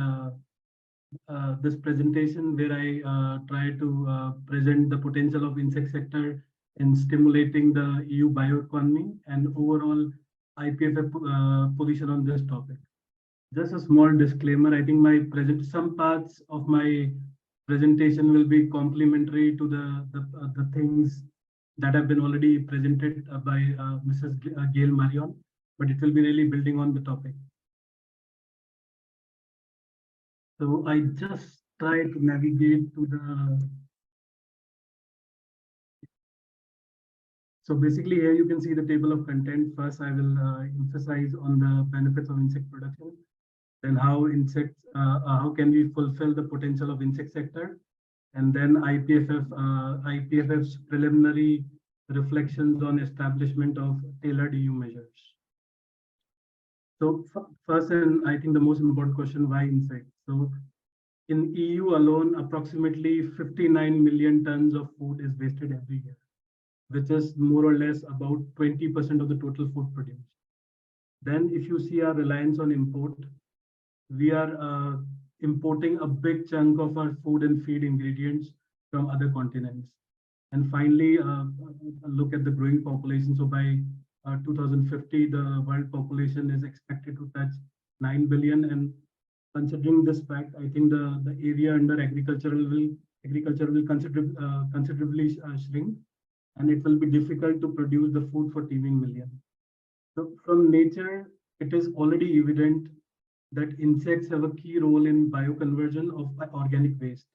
E: this presentation where I try to present the potential of insect sector in stimulating the EU bioeconomy and overall IPIFF position on this topic. Just a small disclaimer, I think some parts of my presentation will be complementary to the things that have been already presented by Mrs. Gail Marion, but it will be really building on the topic. So I just try to navigate to the. So basically here you can see the table of content. First, I will emphasize on the benefits of insect production, then how can we fulfill the potential of insect sector, and then IPIFF's preliminary reflections on establishment of tailored EU measures. So first, and I think the most important question, why insects? So in EU alone, approximately 59 million tons of food is wasted every year, which is more or less about 20% of the total food produced. Then if you see our reliance on import, we are importing a big chunk of our food and feed ingredients from other continents. And finally, look at the growing population. So by 2050, the world population is expected to touch 9 billion. And considering this fact, I think the area under agriculture will considerably shrink, and it will be difficult to produce the food for teeming million. So from nature, it is already evident that insects have a key role in bioconversion of organic waste.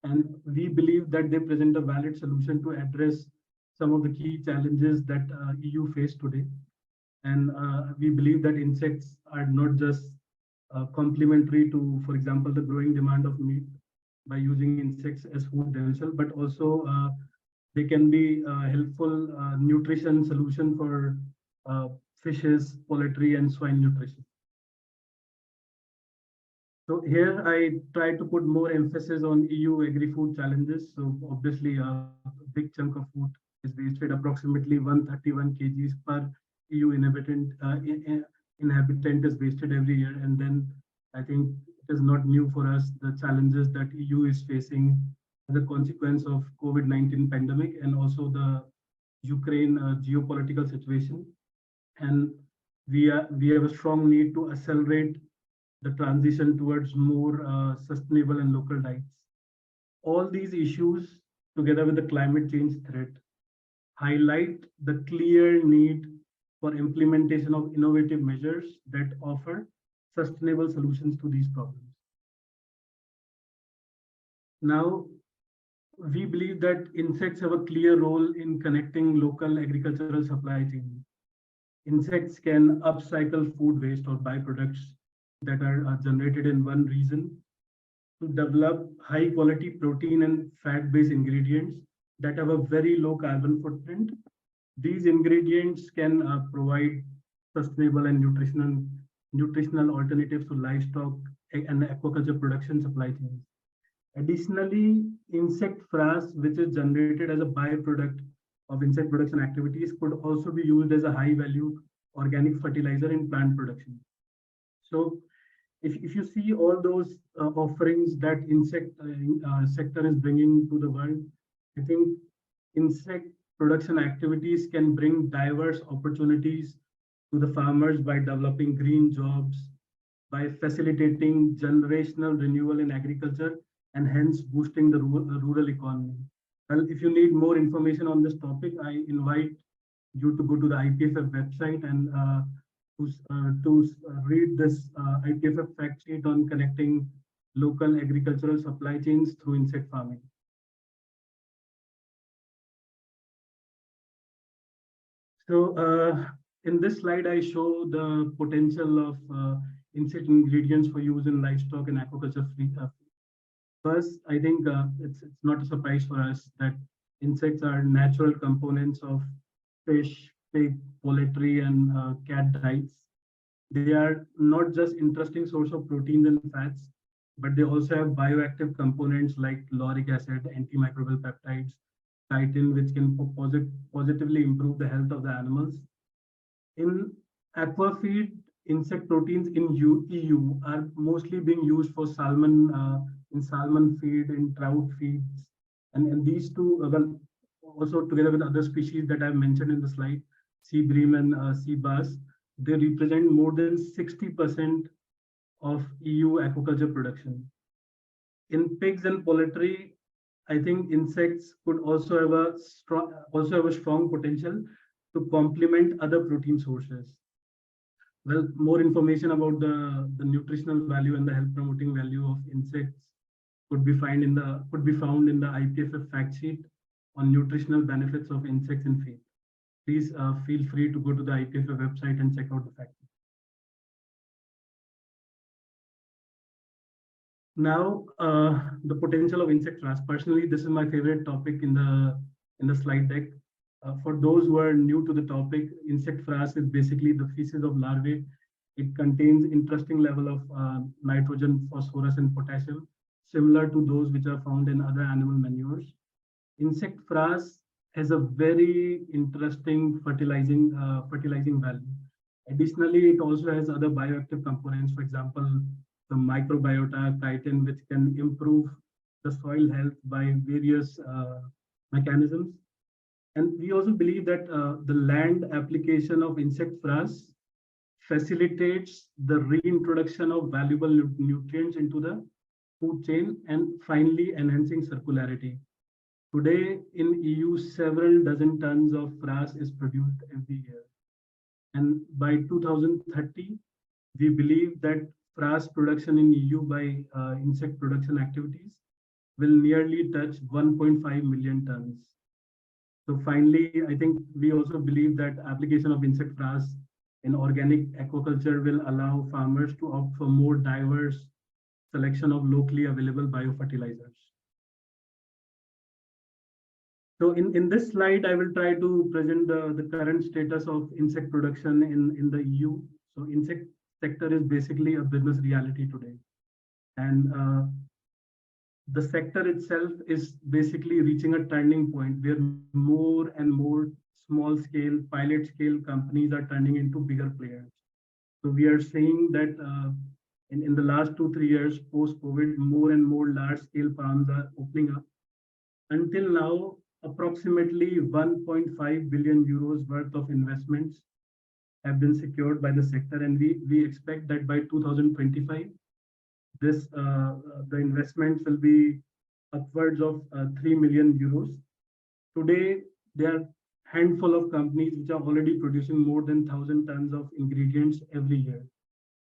E: And we believe that they present a valid solution to address some of the key challenges that EU face today. And we believe that insects are not just complementary to, for example, the growing demand of meat by using insects as food themselves, but also they can be a helpful nutrition solution for fishes, poultry, and swine nutrition. So here I try to put more emphasis on EU agri-food challenges. So obviously a big chunk of food is wasted, approximately 131 kgs per EU inhabitant is wasted every year. And then I think it is not new for us, the challenges that EU is facing as a consequence of COVID-19 pandemic and also the Ukraine geopolitical situation. And we have a strong need to accelerate the transition towards more sustainable and local diets. All these issues, together with the climate change threat, highlight the clear need for implementation of innovative measures that offer sustainable solutions to these problems. Now, we believe that insects have a clear role in connecting local agricultural supply chains. Insects can upcycle food waste or byproducts that are generated in one region to develop high quality protein and fat-based ingredients that have a very low carbon footprint. These ingredients can provide sustainable and nutritional alternatives to livestock and aquaculture production supply chains. Additionally, insect frass, which is generated as a byproduct of insect production activities, could also be used as a high-value organic fertilizer in plant production. So if you see all those offerings that insect sector is bringing to the world, I think insect production activities can bring diverse opportunities to the farmers by developing green jobs, by facilitating generational renewal in agriculture, and hence boosting the rural economy. Well, if you need more information on this topic, I invite you to go to the IPIFF website and to read this IPIFF fact sheet on connecting local agricultural supply chains through insect farming. So in this slide, I show the potential of insect ingredients for use in livestock and aquaculture. First, I think it's not a surprise for us that insects are natural components of fish, pig, poultry, and cat diets. They are not just interesting source of proteins and fats, but they also have bioactive components like lauric acid, antimicrobial peptides, chitin, which can positively improve the health of the animals. In aquafeed, insect proteins in EU are mostly being used for salmon, in salmon feed, in trout feeds, and these two, well, also together with other species that I've mentioned in the slide, sea bream and sea bass, they represent more than 60% of EU aquaculture production. In pigs and poultry, I think insects could also have a strong potential to complement other protein sources. Well, more information about the nutritional value and the health promoting value of insects could be found in the IPIFF fact sheet on nutritional benefits of insects in feed. Please feel free to go to the IPIFF website and check out the fact sheet. Now, the potential of insect frass. Personally, this is my favorite topic in the slide deck. For those who are new to the topic, insect frass is basically the feces of larvae. It contains interesting level of nitrogen, phosphorus, and potassium, similar to those which are found in other animal manures. Insect frass has a very interesting fertilizing value. Additionally, it also has other bioactive components, for example, the microbiota, chitin, which can improve the soil health by various mechanisms. And we also believe that the land application of insect frass facilitates the reintroduction of valuable nutrients into the food chain and finally enhancing circularity. Today in EU, several dozen tons of frass is produced every year. And by 2030, we believe that frass production in EU by insect production activities will nearly touch 1.5 million tons. So finally, I think we also believe that application of insect frass in organic aquaculture will allow farmers to opt for more diverse selection of locally available biofertilizers. So in this slide, I will try to present the current status of insect production in the EU. So insect sector is basically a business reality today. And the sector itself is basically reaching a turning point where more and more small scale, pilot scale companies are turning into bigger players. So we are seeing that in the last 2-3 years post-COVID, more and more large scale farms are opening up. Until now, approximately 1.5 billion euros worth of investments have been secured by the sector, and we expect that by 2025, this the investments will be upwards of 3 million euros. Today, there are a handful of companies which are already producing more than 1,000 tons of ingredients every year.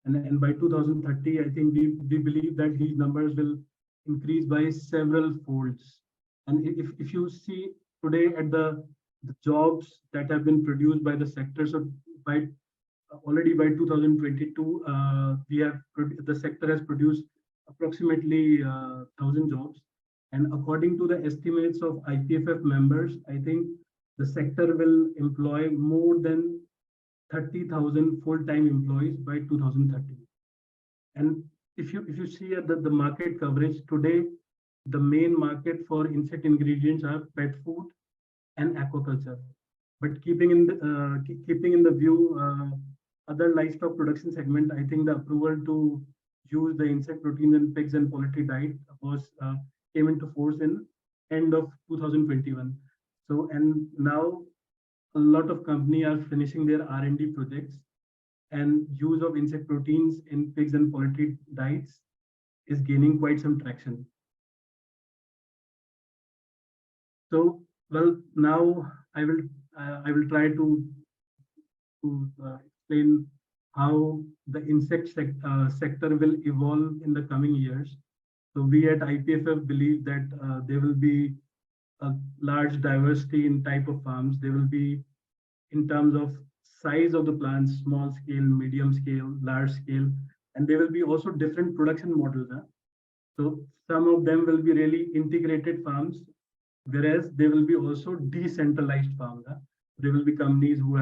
E: And by 2030, I think we believe that these numbers will increase by several folds. And if you see today at the jobs that have been produced by the sector, so already by 2022, the sector has produced approximately 1,000 jobs. And according to the estimates of IPIFF members, I think the sector will employ more than 30,000 full-time employees by 2030. And if you see at the market coverage today, the main market for insect ingredients are pet food and aquaculture. But keeping in the view other livestock production segment, I think the approval to use the insect proteins in pigs and poultry diet was came into force in end of 2021. So, and now a lot of companies are finishing their R&D projects, and use of insect proteins in pigs and poultry diets is gaining quite some traction. So, well, now I will try to explain how the insect sector will evolve in the coming years. So we at IPIFF believe that there will be a large diversity in type of farms. There will be, in terms of size of the plants, small scale, medium scale, large scale, and there will be also different production models. So some of them will be really integrated farms, whereas there will be also decentralized farms. There will be companies who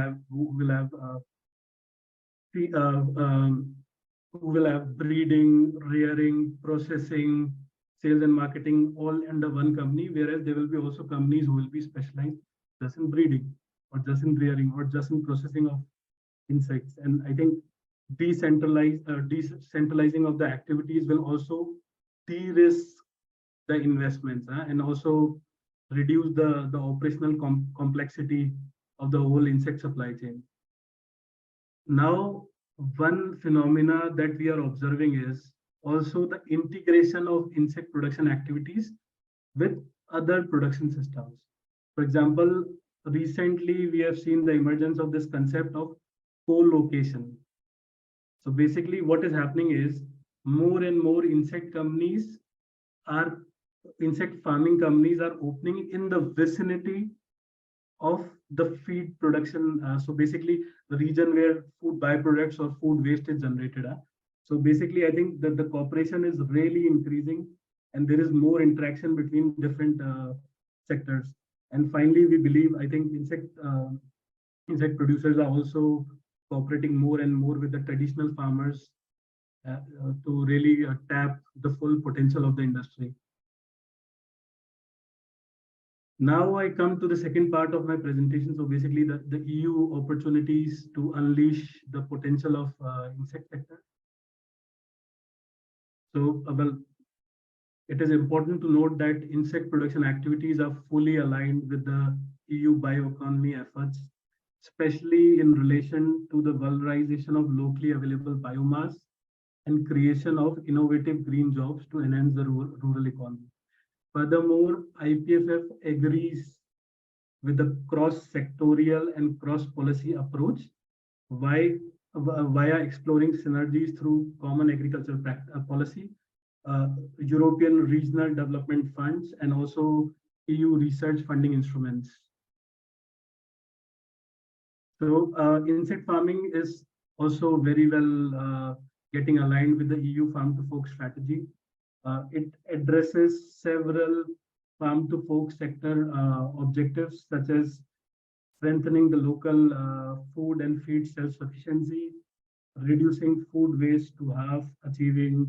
E: will have breeding, rearing, processing, sales and marketing all under one company, whereas there will be also companies who will be specialized just in breeding or just in rearing or just in processing of insects. And I think decentralizing of the activities will also de-risk the investments and also reduce the operational complexity of the whole insect supply chain. Now, one phenomena that we are observing is also the integration of insect production activities with other production systems. For example, recently we have seen the emergence of this concept of co-location. So basically what is happening is more and more insect farming companies are opening in the vicinity of the feed production. So basically the region where food byproducts or food waste is generated. So basically I think that the cooperation is really increasing and there is more interaction between different sectors. And finally, we believe, I think insect producers are also cooperating more and more with the traditional farmers to really tap the full potential of the industry. Now I come to the second part of my presentation. So basically the EU opportunities to unleash the potential of insect sector. So well, it is important to note that insect production activities are fully aligned with the EU bioeconomy efforts, especially in relation to the valorization of locally available biomass and creation of innovative green jobs to enhance the rural economy. Furthermore, IPIFF agrees with the cross-sectorial and cross-policy approach via exploring synergies through common agricultural policy, European Regional Development Funds, and also EU research funding instruments. So insect farming is also very well getting aligned with the EU Farm to Fork strategy. It addresses several farm to fork sector objectives, such as strengthening the local food and feed self-sufficiency, reducing food waste to half, achieving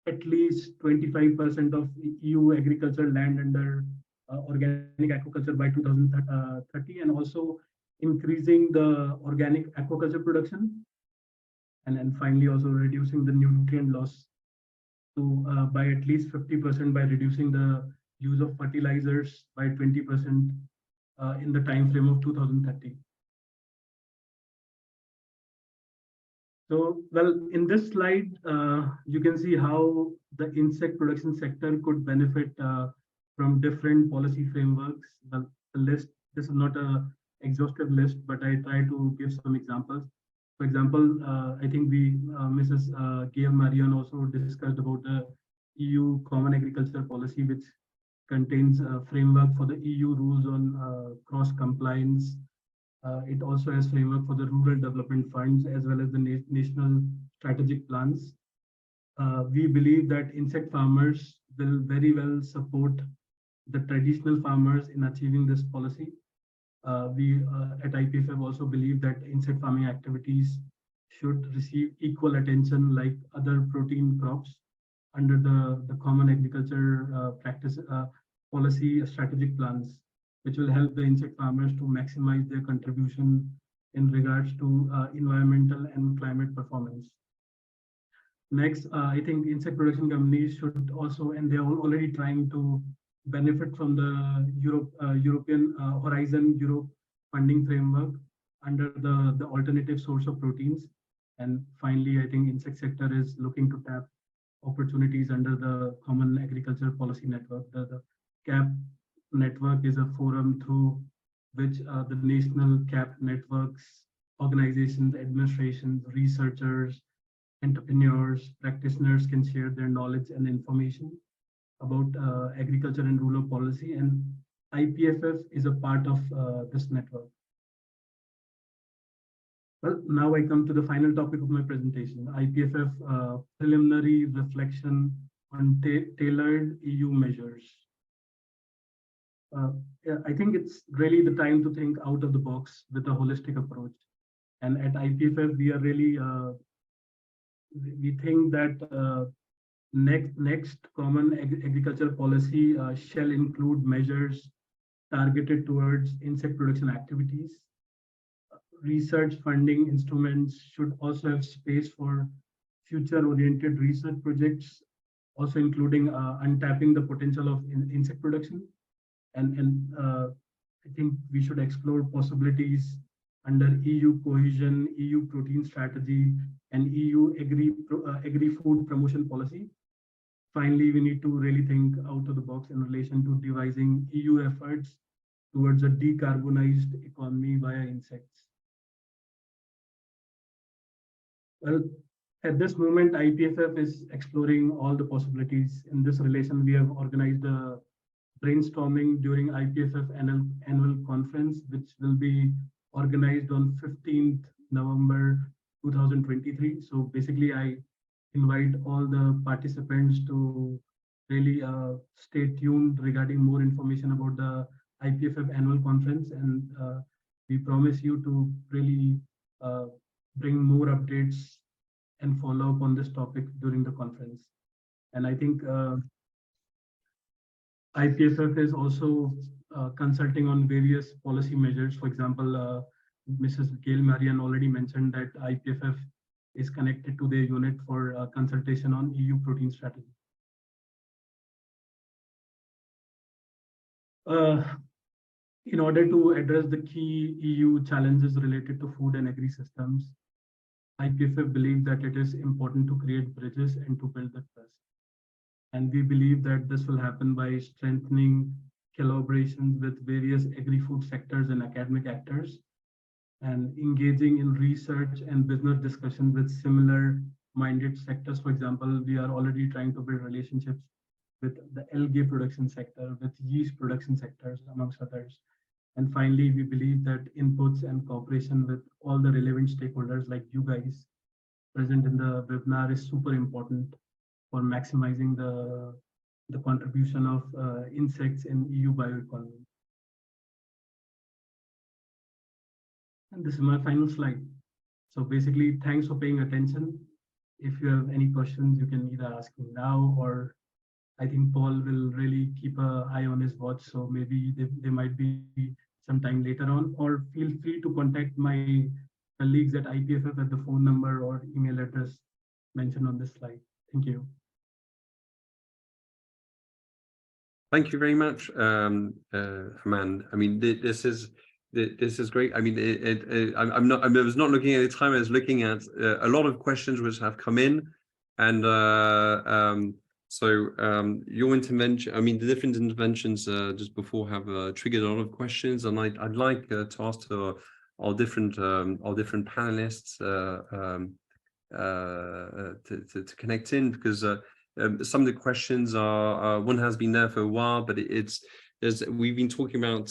E: at least 25% of EU agricultural land under organic aquaculture by 2030, and also increasing the organic aquaculture production, and then finally also reducing the nutrient loss to by at least 50% by reducing the use of fertilizers by 20% in the time frame of 2030. So, well, in this slide, you can see how the insect production sector could benefit from different policy frameworks. The list, this is not an exhaustive list, but I try to give some examples. For example, I think Mrs. Gail Marion also discussed about the EU Common Agricultural Policy, which contains a framework for the EU rules on cross compliance. It also has framework for the rural development funds as well as the national strategic plans. We believe that insect farmers will very well support the traditional farmers in achieving this policy. we at IPIFF also believe that insect farming activities should receive equal attention like other protein crops under the Common Agriculture Practice Policy strategic plans, which will help the insect farmers to maximize their contribution in regards to environmental and climate performance. Next, I think insect production companies should also, and they are already trying to benefit from the European Horizon Europe funding framework under the alternative source of proteins. And finally, I think insect sector is looking to tap opportunities under the Common Agriculture Policy Network. The CAP network is a forum through which the national CAP networks, organizations, administrations, researchers, entrepreneurs, practitioners can share their knowledge and information about agriculture and rural policy, and IPIFF is a part of this network. Well, now I come to the final topic of my presentation, IPIFF preliminary reflection on tailored EU measures. Yeah, I think it's really the time to think out of the box with a holistic approach. And at IPIFF, we are really, we think that next common agricultural policy shall include measures targeted towards insect production activities. Research funding instruments should also have space for future-oriented research projects, also including untapping the potential of insect production. And I think we should explore possibilities under EU cohesion, EU protein strategy, and EU agri-food promotion policy. Finally, we need to really think out of the box in relation to devising EU efforts towards a decarbonized economy via insects. Well, at this moment, IPIFF is exploring all the possibilities. In this relation, we have organized a brainstorming during IPIFF annual conference, which will be organized on 15th November 2023. So basically, I invite all the participants to really stay tuned regarding more information about the IPIFF annual conference, and we promise you to really bring more updates and follow up on this topic during the conference. And I think IPIFF is also consulting on various policy measures. For example, Mrs. Gail Marian already mentioned that IPIFF is connected to the unit for consultation on EU protein strategy. In order to address the key EU challenges related to food and agri-systems, IPIFF believes that it is important to create bridges and to build the trust. And we believe that this will happen by strengthening collaborations with various agri-food sectors and academic actors, and engaging in research and business discussions with similar-minded sectors. For example, we are already trying to build relationships with the algae production sector, with yeast production sectors, amongst others. And finally, we believe that inputs and cooperation with all the relevant stakeholders like you guys present in the webinar is super important for maximizing the contribution of insects in EU bioeconomy. And this is my final slide. So basically, thanks for paying attention. If you have any questions, you can either ask me now, or I think Paul will really keep an eye on his watch. So maybe there might be some time later on, or feel free to contact my colleagues at IPIFF at the phone number or email address mentioned on this slide. Thank you.
A: Thank you very much, Haman. I mean, this is great. I mean, I was not looking at the time. I was looking at a lot of questions which have come in, and your intervention. I mean, the different interventions just before have triggered a lot of questions, and I'd like to ask to our different panelists to connect in, because some of the questions are one has been there for a while, but we've been talking about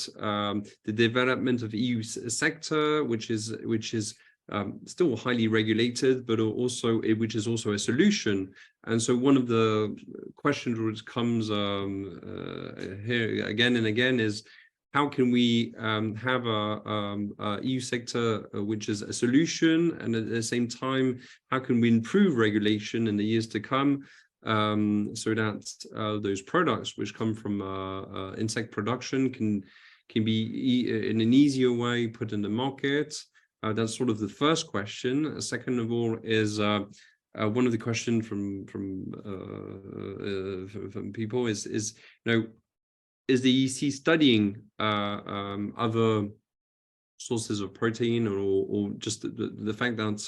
A: the development of EU sector, which is still highly regulated, but also which is also a solution. And so one of the questions which comes here again and again is, how can we have a EU sector which is a solution, and at the same time, how can we improve regulation in the years to come, so that those products which come from insect production can be in an easier way put in the market. That's sort of the first question. Second of all is one of the questions from people is is the EC studying other sources of protein, or just the fact that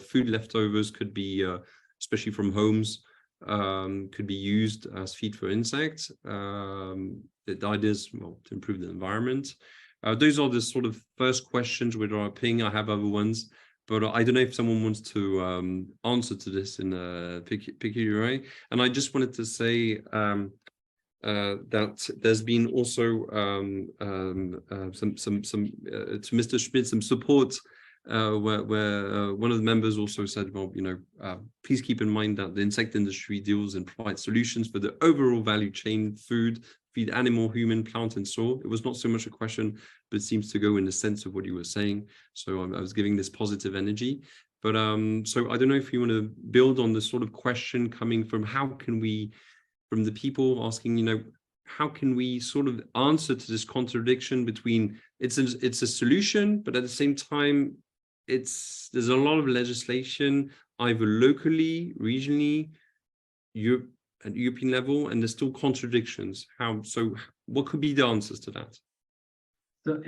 A: food leftovers could be, especially from homes, could be used as feed for insects. The idea is, well, to improve the environment. Those are the sort of first questions which are ping. I have other ones, but I don't know if someone wants to answer to this in a peculiar way. And I just wanted to say that there's been also to Mr. Schmidt some support where one of the members also said, well, please keep in mind that the insect industry deals and provides solutions for the overall value chain: food, feed, animal, human, plant, and soil. It was not so much a question, but it seems to go in the sense of what you were saying. So I was giving this positive energy. But so I don't know if you want to build on the sort of question coming from how can we, from the people asking, how can we sort of answer to this contradiction between it's a solution, but at the same time, there's a lot of legislation, either locally, regionally, at European level, and there's still contradictions. So what could be the answers to that?
E: So,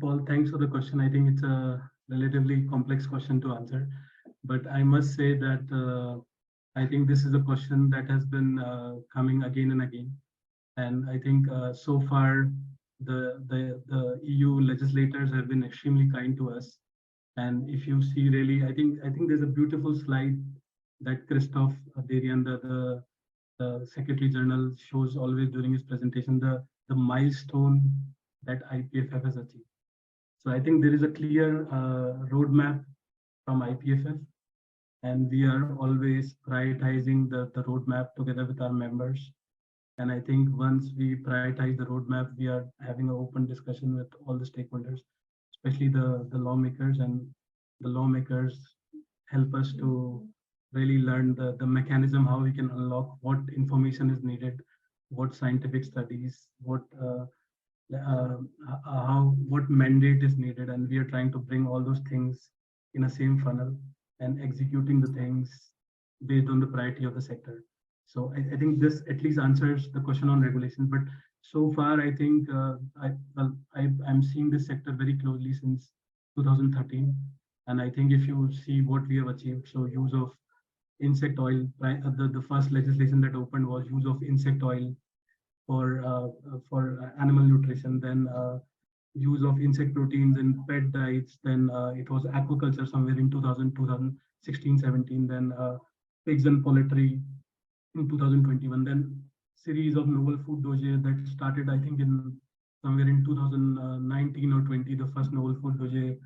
E: Paul, thanks for the question. I think it's a relatively complex question to answer, but I must say that I think this is a question that has been coming again and again. And I think so far, the EU legislators have been extremely kind to us. And if you see really, I think there's a beautiful slide that Christophe Derian, the Secretary General, shows always during his presentation, the milestone that IPIFF has achieved. So I think there is a clear roadmap from IPIFF, and we are always prioritizing the roadmap together with our members. And I think once we prioritize the roadmap, we are having an open discussion with all the stakeholders, especially the lawmakers, and the lawmakers help us to really learn the mechanism, how we can unlock what information is needed, what scientific studies, what mandate is needed, and we are trying to bring all those things in a same funnel and executing the things based on the priority of the sector. So I think this at least answers the question on regulation. But so far, I think I'm seeing this sector very closely since 2013. And I think if you see what we have achieved, so use of insect oil, the first legislation that opened was use of insect oil for animal nutrition, then use of insect proteins in pet diets, then it was aquaculture somewhere in 2016, 17, then pigs and poultry in 2021, then series of novel food dossier that started, I think, in somewhere in 2019 or 20, the first novel food dossier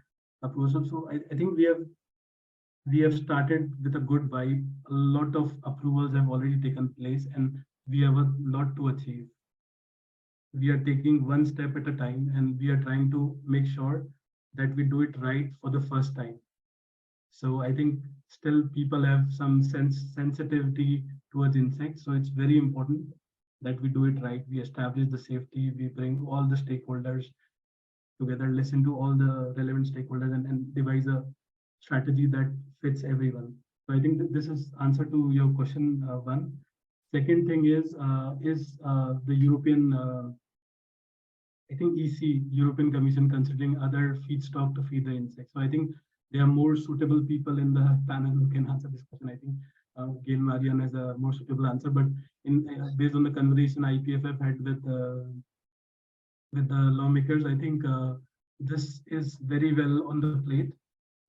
E: approval. So I think we have started with a good vibe. A lot of approvals have already taken place, and we have a lot to achieve. We are taking one step at a time, and we are trying to make sure that we do it right for the first time. So I think still people have some sensitivity towards insects. So it's very important that we do it right. We establish the safety, we bring all the stakeholders together, listen to all the relevant stakeholders, and devise a strategy that fits everyone. So I think that this is answer to your question one. Second thing is the European, I think EC, European Commission, considering other feedstock to feed the insects. So I think there are more suitable people in the panel who can answer this question. I think Gail Marian has a more suitable answer, but based on the conversation IPIFF had with the lawmakers, I think this is very well on the plate,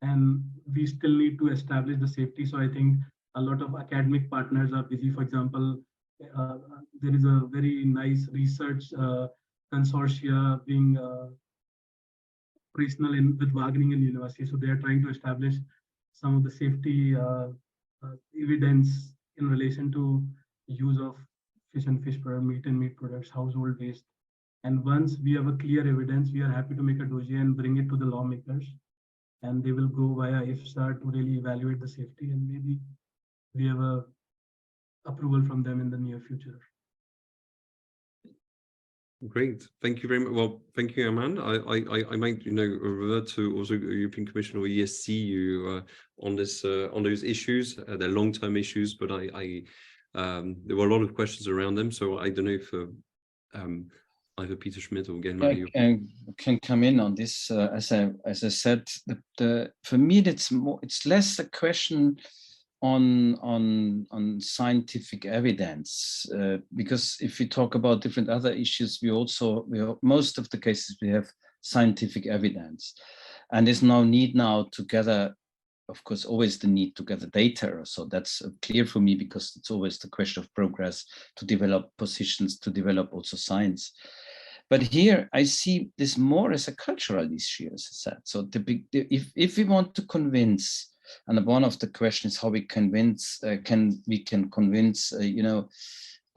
E: and we still need to establish the safety. So I think a lot of academic partners are busy. For example, there is a very nice research consortia being operational with Wageningen University. So they are trying to establish some of the safety evidence in relation to use of fish and fish product, meat and meat products, household waste, And once we have a clear evidence, we are happy to make a dossier and bring it to the lawmakers. And they will go via IFSA to really evaluate the safety, and maybe we have a approval from them in the near future.
A: Great, thank you very much. Well, thank you, Armand. I might, revert to also European Commission or ESC on this on those issues. They're long-term issues, but there were a lot of questions around them. So I don't know if either Peter Schmidt or Genmar, you
D: can come in on this. As I said, for me, it's less a question on scientific evidence, because if we talk about different other issues, most of the cases we have scientific evidence, and there's no need now to gather, of course, always the need to gather data. So that's clear for me, because it's always the question of progress to develop positions, to develop also science. But here I see this more as a cultural issue, as I said. So if we want to convince, and one of the questions how we can convince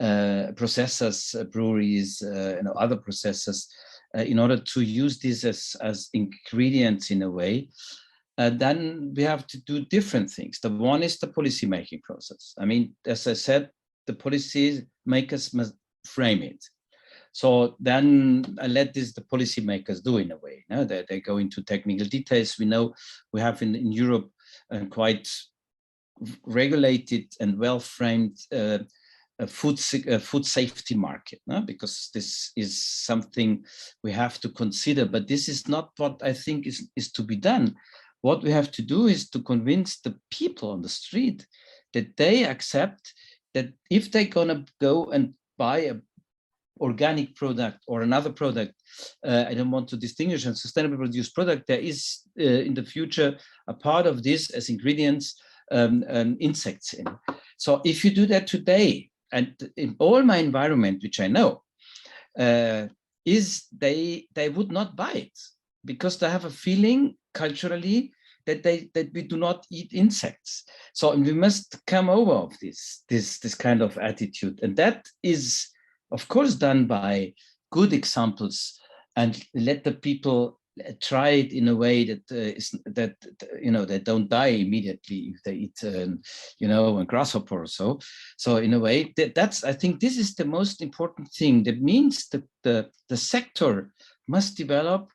D: processors, breweries, and other processors in order to use this as ingredients in a way, then we have to do different things. The one is the policy making process. I mean, as I said, the policy makers must frame it. So then I let the policymakers do in a way. No? They go into technical details. We know we have in Europe quite regulated and well-framed food safety market, no? Because this is something we have to consider. But this is not what I think is to be done. What we have to do is to convince the people on the street that they accept that if they're gonna go and buy a organic product or another product, I don't want to distinguish a sustainable produced product, there is in the future a part of this as ingredients, insects in. So if you do that today, and in all my environment, which I know, is they would not buy it, because they have a feeling culturally that we do not eat insects. So we must come over of this kind of attitude, and that is of course done by good examples, and let the people try it in a way that they don't die immediately if they eat a grasshopper or so. So in a way that's, I think this is the most important thing. That means that the sector must develop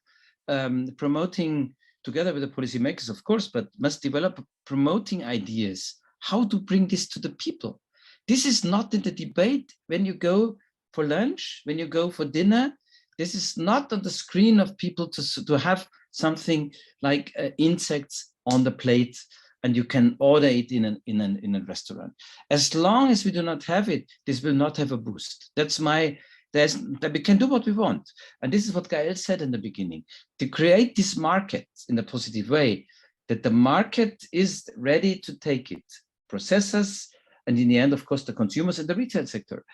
D: promoting together with the policymakers, of course, but must develop promoting ideas how to bring this to the people. This is not in the debate when you go for lunch, when you go for dinner. This is not on the screen of people to have something like insects on the plate, and you can order it in a restaurant. As long as we do not have it, this will not have a boost. That we can do what we want. And this is what Gael said in the beginning, to create this market in a positive way, that the market is ready to take it. Processors, and in the end, of course, the consumers and the retail sector.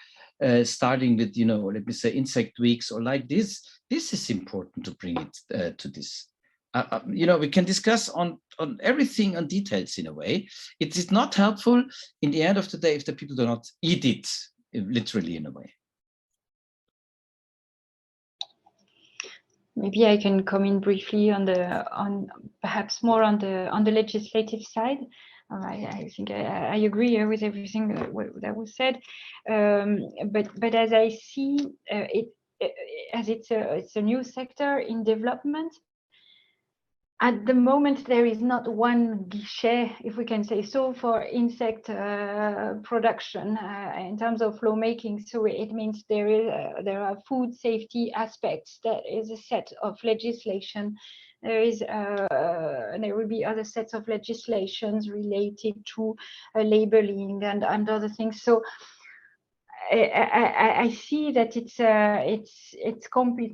D: Starting with, let me say, insect weeks or like this. This is important to bring it to this. We can discuss on everything, on details in a way. It is not helpful in the end of the day if the people do not eat it, literally in a way.
C: Maybe I can come in briefly perhaps more on the legislative side. I think I agree with everything that was said, but as I see it, as it's a new sector in development. At the moment, there is not one guichet, if we can say so, for insect production in terms of lawmaking. So it means there are food safety aspects. That is a set of legislation. There will be other sets of legislations related to labeling and other things. So I see that it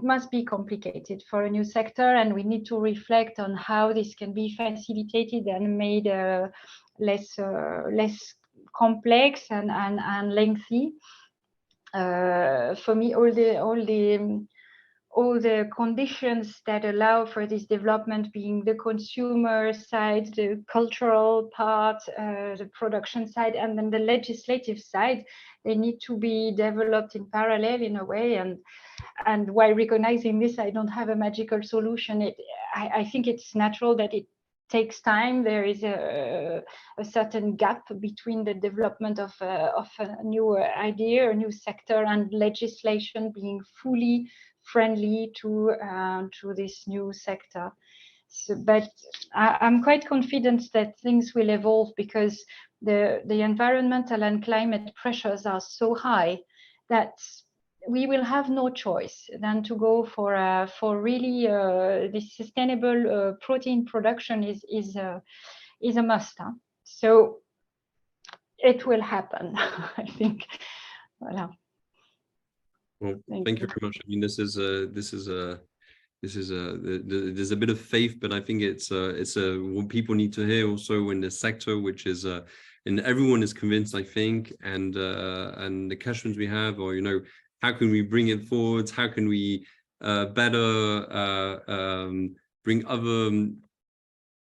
C: must be complicated for a new sector, and we need to reflect on how this can be facilitated and made less complex and lengthy. For me, all all the conditions that allow for this development, being the consumer side, the cultural part, the production side, and then the legislative side, they need to be developed in parallel in a way. And while recognizing this, I don't have a magical solution. I think it's natural that it takes time. There is a certain gap between the development of a new idea, a new sector, and legislation being fully friendly to this new sector. So, but I'm quite confident that things will evolve, because the environmental and climate pressures are so high that we will have no choice than to go for really this sustainable protein production is a must. Huh? So it will happen, I think. Voilà.
A: Well, thank you very much. I mean, there's a bit of faith, but I think it's what people need to hear also in the sector, which is and everyone is convinced, I think, and the questions we have are, you know, how can we bring it forward? How can we better bring other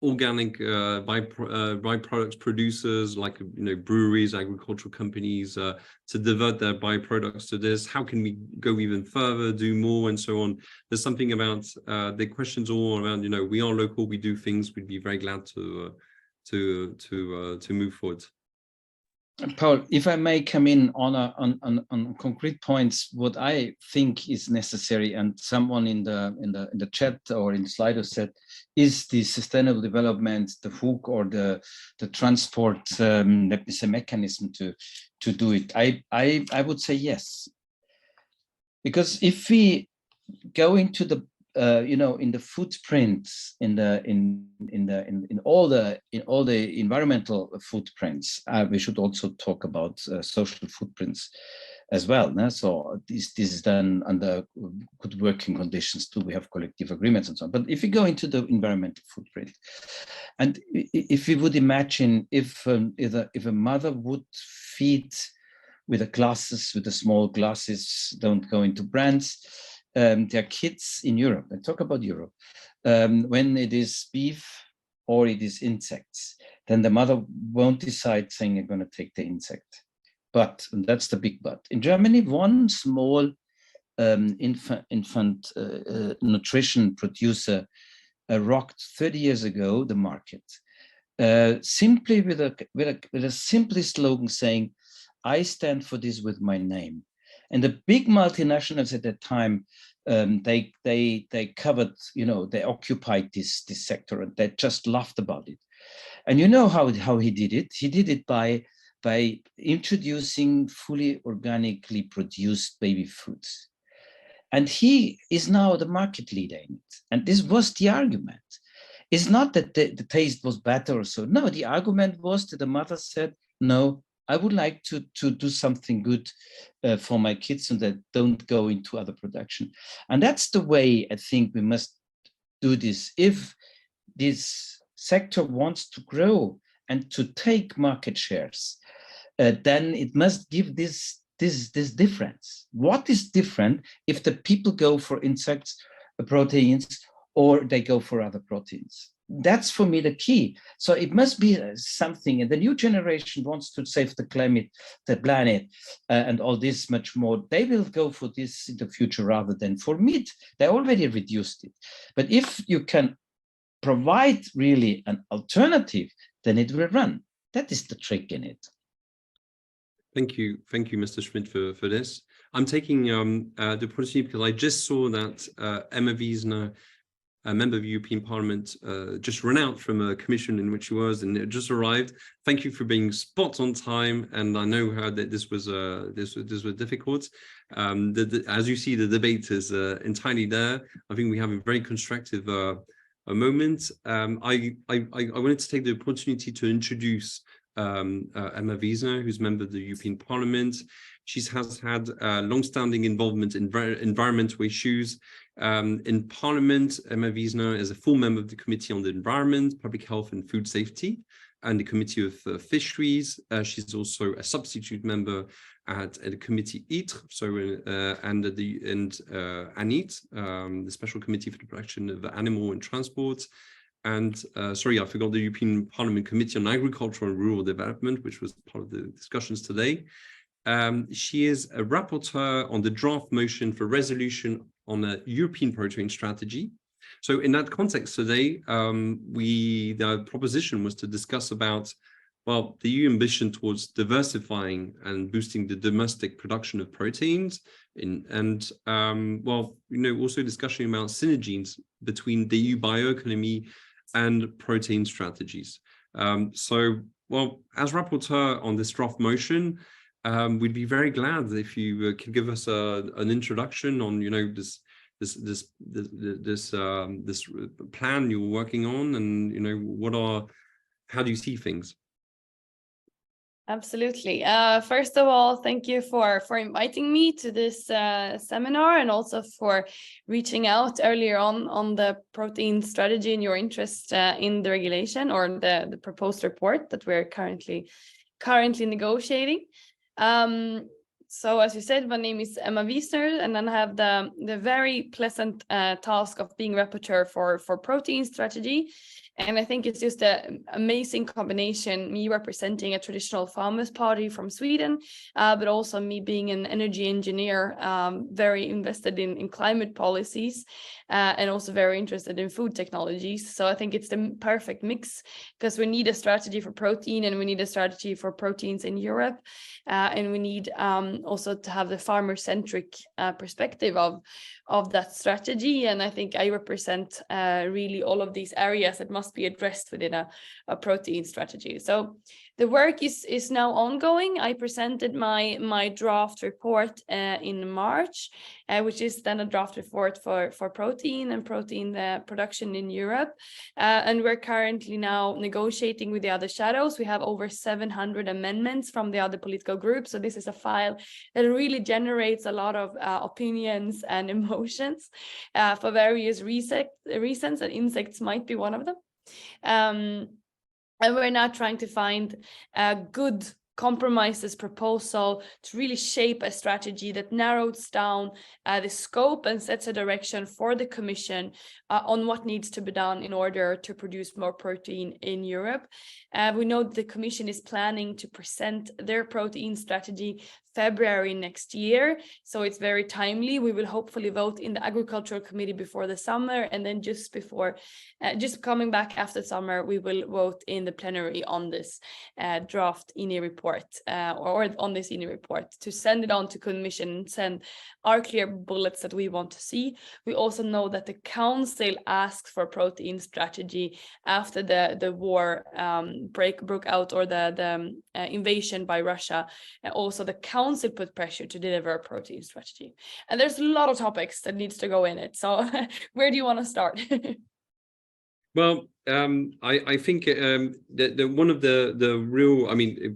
A: organic byproducts producers, like, you know, breweries, agricultural companies, to divert their byproducts to this? How can we go even further, do more, and so on? There's something about the questions all around, you know, we are local, we do things. We'd be very glad to move forward.
D: Paul, if I may come in on concrete points, what I think is necessary, and someone in the chat or in Slido said, is the sustainable development the hook or the transport let me say mechanism to do it? I would say yes, because if we go into the you know, in the footprints, in all the environmental footprints, we should also talk about social footprints as well. No? So this is done under good working conditions too. We have collective agreements and so on. But if you go into the environmental footprint, and if we would imagine if a mother would feed with the small glasses, don't go into brands, their kids in Europe, I talk about Europe, when it is beef or it is insects, then the mother won't decide saying, I'm going to take the insect. But, and that's the big but, in Germany, one small infant nutrition producer rocked 30 years ago the market, simply with a simple slogan saying, I stand for this with my name. And the big multinationals at that time, they covered, you know, they occupied this sector, and they just laughed about it. And you know how he did it? He did it by introducing fully organically produced baby foods. And he is now the market leader in it. And this was the argument. It's not that the taste was better or so. No, the argument was that the mother said, no, I would like to do something good for my kids so that don't go into other production. And that's the way I think we must do this. If this sector wants to grow and to take market shares, then it must give this difference. What is different if the people go for insects, proteins, or they go for other proteins? That's for me the key. So it must be something, and the new generation wants to save the climate, the planet, and all this much more. They will go for this in the future rather than for meat. They already reduced it. But if you can provide really an alternative, then it will run. That is the trick in it.
A: Thank you, Mr. Schmidt, for this. I'm taking the opportunity because I just saw that Emma Wiesner, a member of the European Parliament, just ran out from a commission in which she was, and it just arrived. Thank you for being spot on time, and I know how that this was difficult. As you see, the debate is entirely there. I think we have a very constructive a moment. I wanted to take the opportunity to introduce Emma Wiesner, who's a member of the European Parliament. She has had long-standing involvement in environmental issues. In Parliament, Emma Wiesner is a full member of the Committee on the Environment, Public Health and Food Safety, and the Committee of Fisheries. She's also a substitute member at the Committee ITRE, and ANIT, the Special Committee for the Protection of Animal and Transport. And sorry, I forgot the European Parliament Committee on Agriculture and Rural Development, which was part of the discussions today. She is a rapporteur on the draft motion for resolution on a European protein strategy. So in that context today, the proposition was to discuss about, well, the EU ambition towards diversifying and boosting the domestic production of proteins, well, also discussion about synergies between the EU bioeconomy and protein strategies. Well, as rapporteur on this draft motion, we'd be very glad if you could give us an introduction on, this plan you're working on, and how do you see things?
F: Absolutely. First of all, thank you for inviting me to this seminar, and also for reaching out earlier on the protein strategy and your interest in the regulation or the proposed report that we're currently negotiating. So as you said, my name is Emma Wiesner, and then I have the very pleasant task of being rapporteur for protein strategy. And I think it's just an amazing combination, me representing a traditional farmers party from Sweden, but also me being an energy engineer, very invested in climate policies, and also very interested in food technologies. So I think it's the perfect mix, because we need a strategy for protein, and we need a strategy for proteins in Europe. And we need also to have the farmer-centric perspective of that strategy. And I think I represent really all of these areas that must be addressed within a protein strategy. So the work is now ongoing. I presented my draft report in March, which is then a draft report for protein and protein production in Europe. And we're currently now negotiating with the other shadows. We have over 700 amendments from the other political groups. So this is a file that really generates a lot of opinions and emotions for various reasons, and insects might be one of them. And we're now trying to find a good compromises proposal to really shape a strategy that narrows down the scope and sets a direction for the Commission on what needs to be done in order to produce more protein in Europe. We know that the Commission is planning to present their protein strategy February next year, so it's very timely. We will hopefully vote in the Agricultural Committee before the summer, and then just coming back after summer, we will vote in the plenary on this draft INI report, or on this INI report, to send it on to Commission and send our clear bullets that we want to see. We also know that the Council asked for protein strategy after the war broke out, or the invasion by Russia. Also the Council put pressure to deliver a protein strategy, and there's a lot of topics that needs to go in it. So where do you want to start?
A: Well, I think one of the real,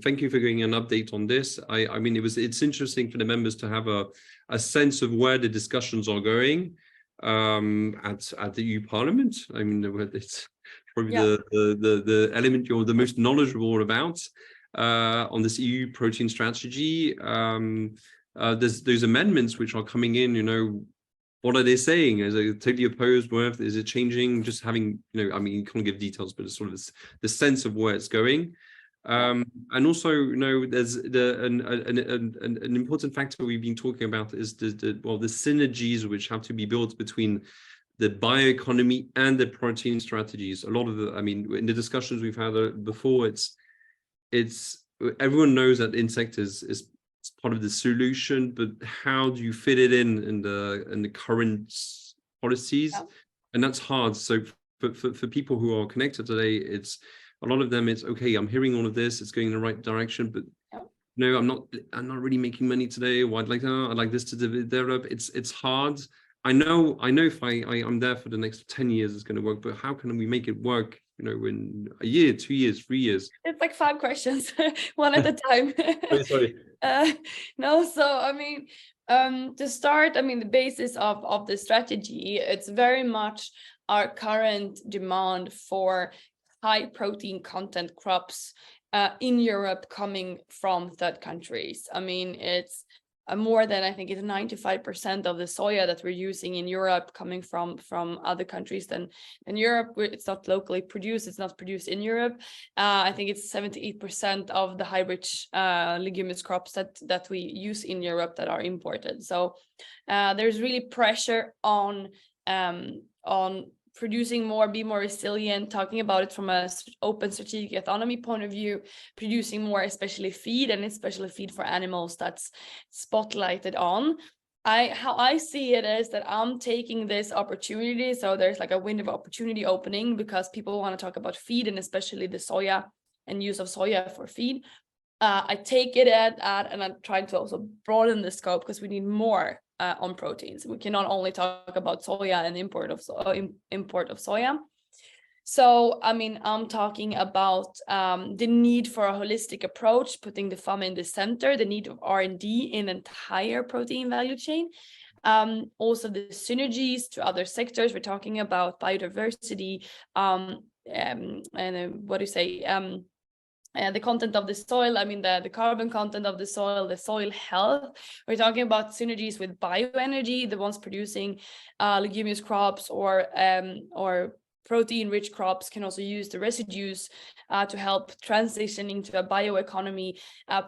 A: thank you for giving an update on this. It's interesting for the members to have a sense of where the discussions are going at the EU Parliament. It's probably the element you're the most knowledgeable about on this EU protein strategy. There's those amendments which are coming in, what are they saying? Is it totally opposed? Is it changing? Just having, you can't give details, but it's sort of the sense of where it's going. And also, there's an important factor we've been talking about is the synergies which have to be built between the bioeconomy and the protein strategies. A lot of in the discussions we've had before, it's everyone knows that insect is part of the solution, but how do you fit it in the current policies? Yeah. And that's hard. So for people who are connected today, it's a lot of them, it's okay, I'm hearing all of this, it's going in the right direction, but no, I'm not really making money today. Or I'd like this to develop. It's hard. I know if I'm there for the next 10 years, it's going to work, but how can we make it work, in a year, 2 years, 3 years?
F: It's like 5 questions, one at a time.
A: Sorry.
F: No, so I mean, to start, I mean, the basis of the strategy, it's very much our current demand for high protein content crops in Europe coming from third countries. I mean, it's more than, I think it's 95% of the soya that we're using in Europe coming from other countries than Europe. It's not locally produced, it's not produced in Europe. I think it's 78% of the high-rich leguminous crops that we use in Europe that are imported. So there's really pressure on producing more, be more resilient, talking about it from a open strategic autonomy point of view, producing more, especially feed, and especially feed for animals that's spotlighted on. How I see it is that I'm taking this opportunity. So there's like a window of opportunity opening because people want to talk about feed and especially the soya and use of soya for feed. I take it and I'm trying to also broaden the scope because we need more on proteins. We cannot only talk about soya and import of soya. So, I mean, I'm talking about the need for a holistic approach, putting the farmer in the center, the need of R&D in entire protein value chain. Also the synergies to other sectors. We're talking about biodiversity, the content of the soil, I mean, the carbon content of the soil health. We're talking about synergies with bioenergy, the ones producing leguminous crops or protein-rich crops can also use the residues to help transition into a bioeconomy,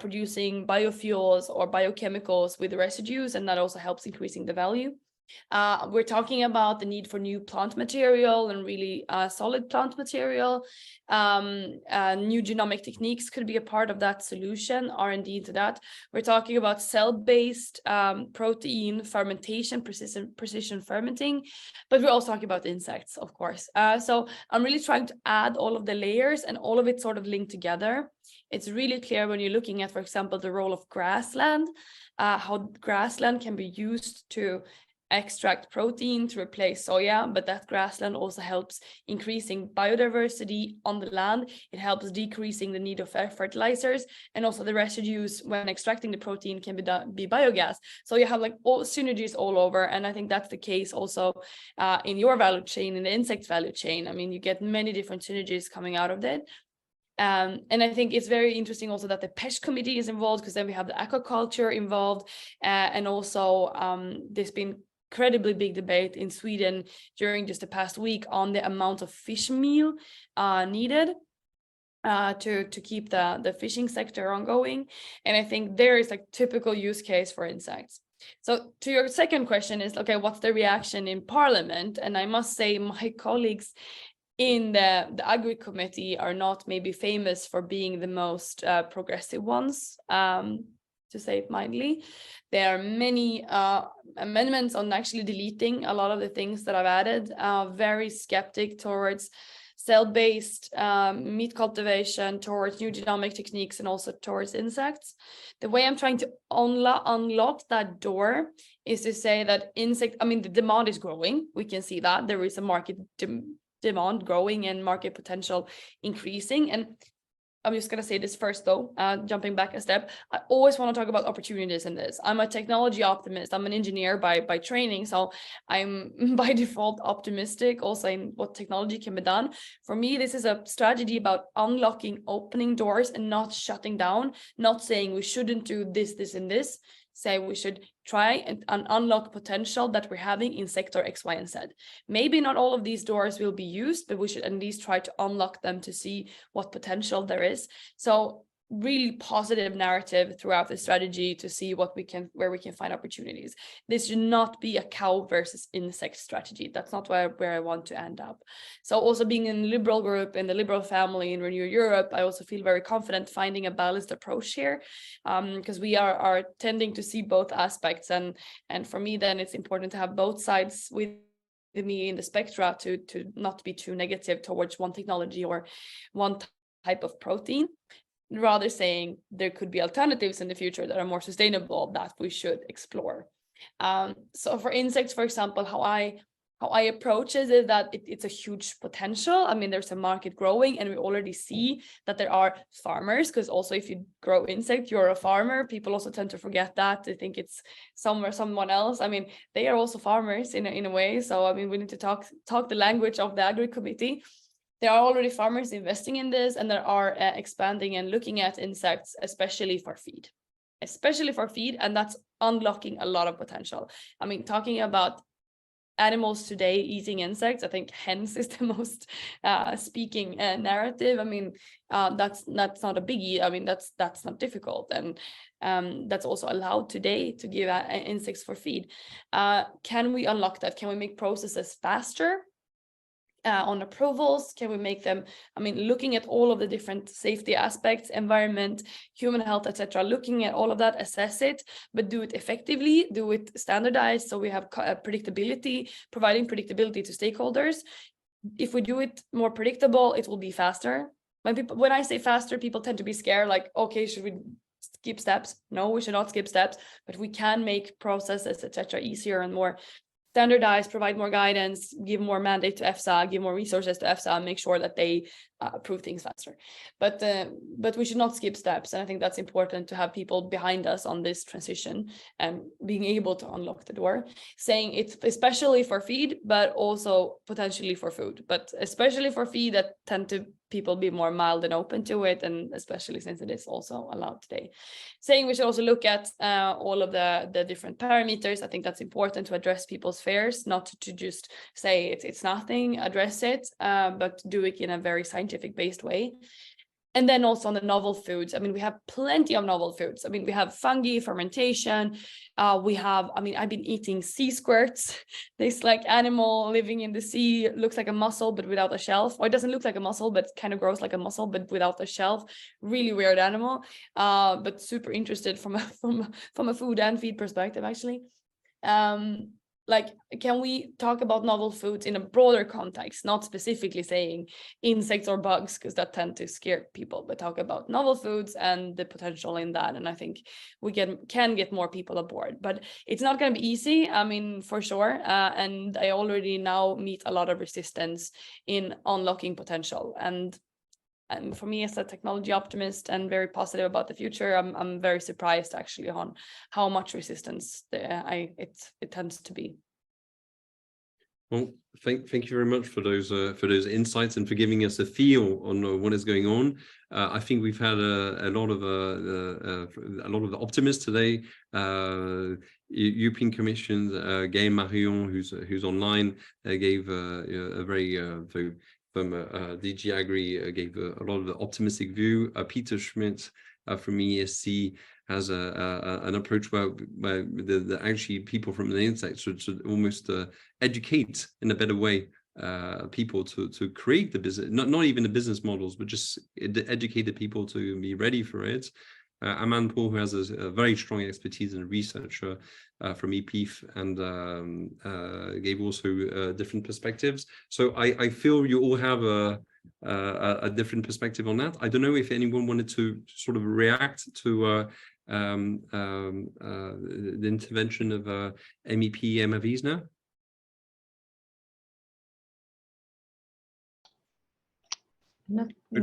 F: producing biofuels or biochemicals with the residues, and that also helps increasing the value. We're talking about the need for new plant material and really solid plant material. New genomic techniques could be a part of that solution, R&D into that. We're talking about cell-based protein fermentation, precision fermenting, but we're also talking about insects, of course. So I'm really trying to add all of the layers and all of it sort of linked together. It's really clear when you're looking at, for example, the role of grassland, how grassland can be used to extract protein to replace soya, but that grassland also helps increasing biodiversity on the land. It helps decreasing the need of fertilizers, and also the residues when extracting the protein can be biogas. So you have like all synergies all over, and I think that's the case also in your value chain, in the insect value chain. I mean, you get many different synergies coming out of it. And I think it's very interesting also that the PESH committee is involved, because then we have the aquaculture involved, and also there's been incredibly big debate in Sweden during just the past week on the amount of fish meal needed to keep the fishing sector ongoing. And I think there is like typical use case for insects. So to your second question is, okay, what's the reaction in Parliament? And I must say my colleagues in the Agri Committee are not maybe famous for being the most progressive ones, to say it mildly. There are many amendments on actually deleting a lot of the things that I've added. Very skeptic towards cell-based meat cultivation, towards new genomic techniques, and also towards insects. The way I'm trying to unlock that door is to say that the demand is growing. We can see that there is a market demand growing and market potential increasing. And I'm just going to say this first, though, jumping back a step. I always want to talk about opportunities in this. I'm a technology optimist. I'm an engineer by training, so I'm by default optimistic also in what technology can be done. For me, this is a strategy about unlocking, opening doors and not shutting down, not saying we shouldn't do this, this, and this. Say we should try and unlock potential that we're having in sector X, Y, and Z. Maybe not all of these doors will be used, but we should at least try to unlock them to see what potential there is. So really positive narrative throughout the strategy to see where we can find opportunities. This should not be a cow versus insect strategy. That's not where I want to end up. So also being in the liberal group, in the liberal family in Renew Europe, I also feel very confident finding a balanced approach here, because we are tending to see both aspects, and for me then it's important to have both sides with me in the spectra to not be too negative towards one technology or one type of protein, rather saying there could be alternatives in the future that are more sustainable that we should explore. So for insects, for example, how I how I approach it is that it's a huge potential. I mean, there's a market growing, and we already see that there are farmers, because also if you grow insect, you're a farmer. People also tend to forget that. They think it's someone else. I mean, they are also farmers in a way. So I mean, we need to talk the language of the Agri Committee. There are already farmers investing in this, and there are expanding and looking at insects, especially for feed, and that's unlocking a lot of potential. I mean, talking about animals today eating insects, I think hens is the most speaking narrative. I mean, that's not a biggie. I mean, that's not difficult, and that's also allowed today to give insects for feed. Can we unlock that? Can we make processes faster? On approvals, can we make them, I mean, looking at all of the different safety aspects, environment, human health, etc., looking at all of that, assess it, but do it effectively, do it standardized, so we have predictability, providing predictability to stakeholders. If we do it more predictable, it will be faster. When I say faster, people tend to be scared, like, okay, should we skip steps? No, we should not skip steps, but we can make processes, etc., easier and more standardize, provide more guidance, give more mandate to EFSA, give more resources to EFSA, make sure that they approve things faster. But we should not skip steps. And I think that's important to have people behind us on this transition and being able to unlock the door, saying it's especially for feed, but also potentially for food, but especially for feed that tend to people be more mild and open to it, and especially since it is also allowed today. Saying we should also look at all of the different parameters. I think that's important to address people's fears, not to just say it's nothing, address it, but do it in a very scientific based way. And then also on the novel foods, I mean, we have plenty of novel foods. I mean, we have fungi, fermentation. We have, I mean, I've been eating sea squirts. This like animal living in the sea, looks like a mussel, but without a shelf. Or it doesn't look like a mussel, but kind of grows like a mussel, but without a shelf. Really weird animal, but super interested from a food and feed perspective, actually. Like, can we talk about novel foods in a broader context, not specifically saying insects or bugs, because that tend to scare people, but talk about novel foods and the potential in that. And I think we can get more people aboard, but it's not going to be easy. I mean, for sure. And I already now meet a lot of resistance in unlocking potential. And for me, as a technology optimist and very positive about the future, I'm very surprised actually on how much resistance it tends to be.
A: Well, thank you very much for those insights and for giving us a feel on what is going on. I think we've had a lot of the optimists today. European Commission, Gail Marion, who's online, gave a very from DG Agri gave a lot of the optimistic view. Peter Schmidt from ESC has an approach where the actually people from the insects should almost educate in a better way people to create the business, not even the business models, but just educate the people to be ready for it. Aman Paul, who has a very strong expertise in research from IPIFF, and gave also different perspectives. So I feel you all have a different perspective on that. I don't know if anyone wanted to sort of react to the intervention of MEP Emma Wiesner.
C: Not
A: if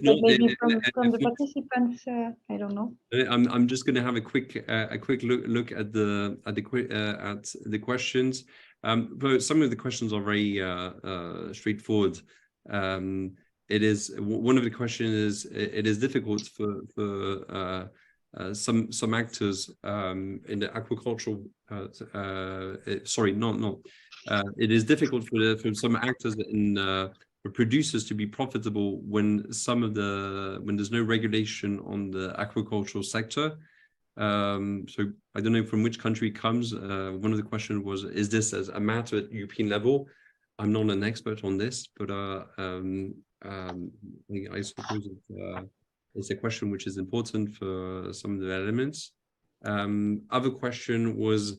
A: not,
C: maybe from the participants, I don't know.
A: I'm just going to have a quick look at the questions. But some of the questions are very straightforward. It is one of the questions is it is difficult for some actors in the aquacultural. It is difficult for some actors in for producers to be profitable when there's no regulation on the aquacultural sector. So I don't know from which country it comes. One of the questions was, is this as a matter at European level? I'm not an expert on this, but I suppose it's a question which is important for some of the elements. Other question was,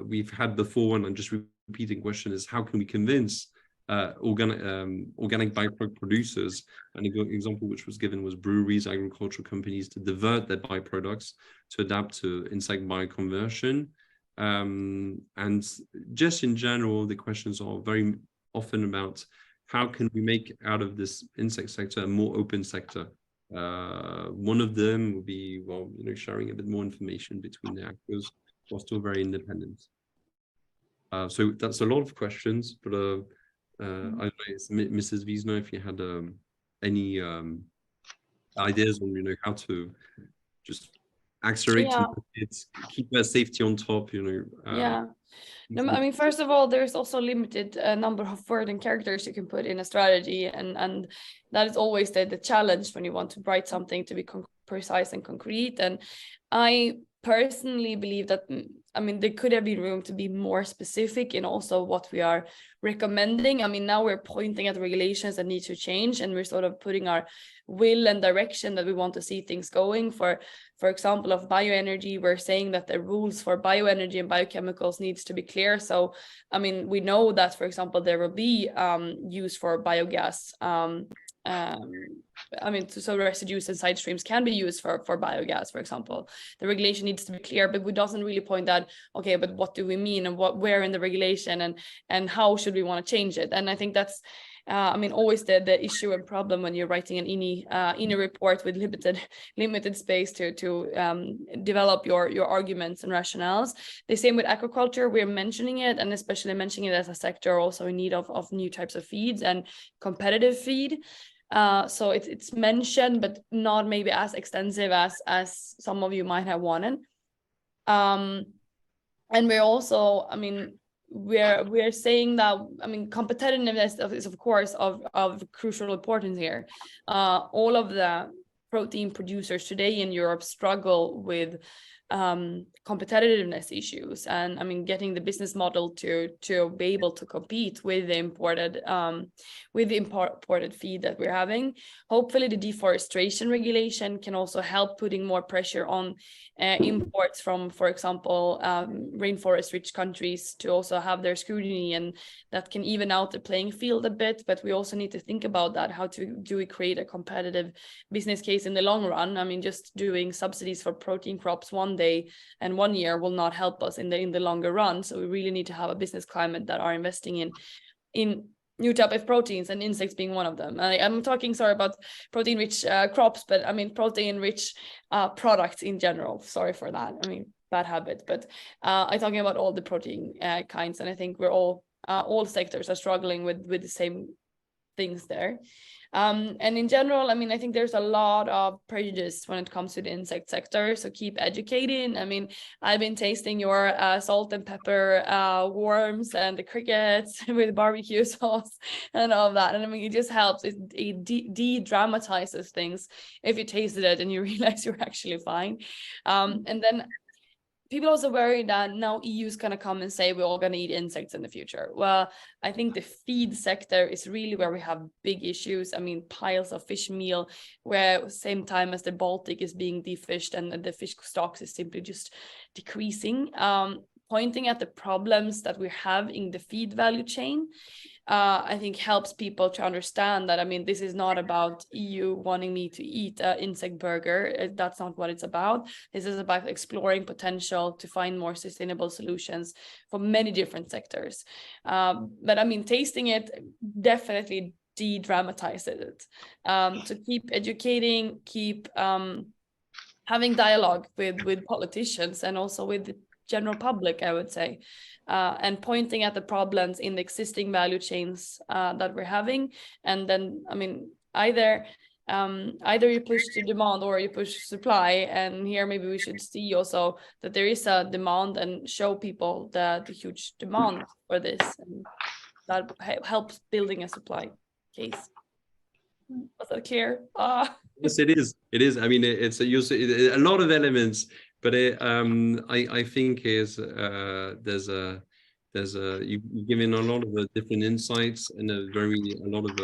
A: we've had before, and I'm just repeating question is, how can we convince organic byproduct producers? And an example which was given was breweries, agricultural companies to divert their byproducts to adapt to insect bioconversion. And just in general, the questions are very often about how can we make out of this insect sector a more open sector. One of them would be, well, sharing a bit more information between the actors while still very independent. So that's a lot of questions, but I don't know, Mrs. Wiesner, if you had any ideas on how to just accelerate keep their safety on top,
F: Yeah. No, I mean, first of all, there's also a limited number of words and characters you can put in a strategy, and that is always the challenge when you want to write something to be precise and concrete. And I personally believe that, I mean, there could have been room to be more specific in also what we are recommending. I mean, now we're pointing at regulations that need to change, and we're sort of putting our will and direction that we want to see things going. For example, of bioenergy, we're saying that the rules for bioenergy and biochemicals needs to be clear. So, I mean, we know that, for example, there will be use for biogas. I mean, so residues and side streams can be used for biogas, for example. The regulation needs to be clear, but we doesn't really point out, okay, but what do we mean, and where in the regulation, and how should we want to change it? And I think that's, I mean, always the issue and problem when you're writing an INI report with limited space to develop your arguments and rationales. The same with aquaculture, we're mentioning it, and especially mentioning it as a sector also in need of new types of feeds and competitive feed. So it's mentioned, but not maybe as extensive as some of you might have wanted. And we're also, I mean, we're saying that, I mean, competitiveness is of course of crucial importance here. All of the protein producers today in Europe struggle with competitiveness issues, and I mean, getting the business model to be able to compete with the imported feed that we're having. Hopefully the deforestation regulation can also help putting more pressure on imports from, for example, rainforest rich countries to also have their scrutiny, and that can even out the playing field a bit. But we also need to think about that. How do we create a competitive business case in the long run? I mean, just doing subsidies for protein crops one day and 1 year will not help us in the longer run. So we really need to have a business climate that are investing in new type of proteins, and insects being one of them. I'm talking, sorry, about protein rich crops, but I mean protein rich products in general. Sorry for that. I mean, bad habit, but I'm talking about all the protein kinds, and I think we're all sectors are struggling with the same things there. And in general, I mean, I think there's a lot of prejudice when it comes to the insect sector. So keep educating. I mean, I've been tasting your salt and pepper worms and the crickets with barbecue sauce and all of that. And I mean, it just helps. It de-dramatizes things if you tasted it and you realize you're actually fine. And then people also worry that now EU is going to come and say we're all going to eat insects in the future. Well, I think the feed sector is really where we have big issues. I mean, piles of fish meal, where same time as the Baltic is being defished and the fish stocks is simply just decreasing. Pointing at the problems that we have in the feed value chain, I think helps people to understand that, I mean, this is not about EU wanting me to eat an insect burger. That's not what it's about. This is about exploring potential to find more sustainable solutions for many different sectors. But I mean, tasting it definitely de-dramatizes it. So keep educating, keep having dialogue with politicians and also with the general public, I would say, and pointing at the problems in the existing value chains that we're having. And then, I mean, either you push to demand or you push supply. And here maybe we should see also that there is a demand and show people the huge demand for this, and that helps building a supply case. Was that clear?
A: Yes, it is. It is. I mean, it's a lot of elements. But I think you've given a lot of different insights and a lot of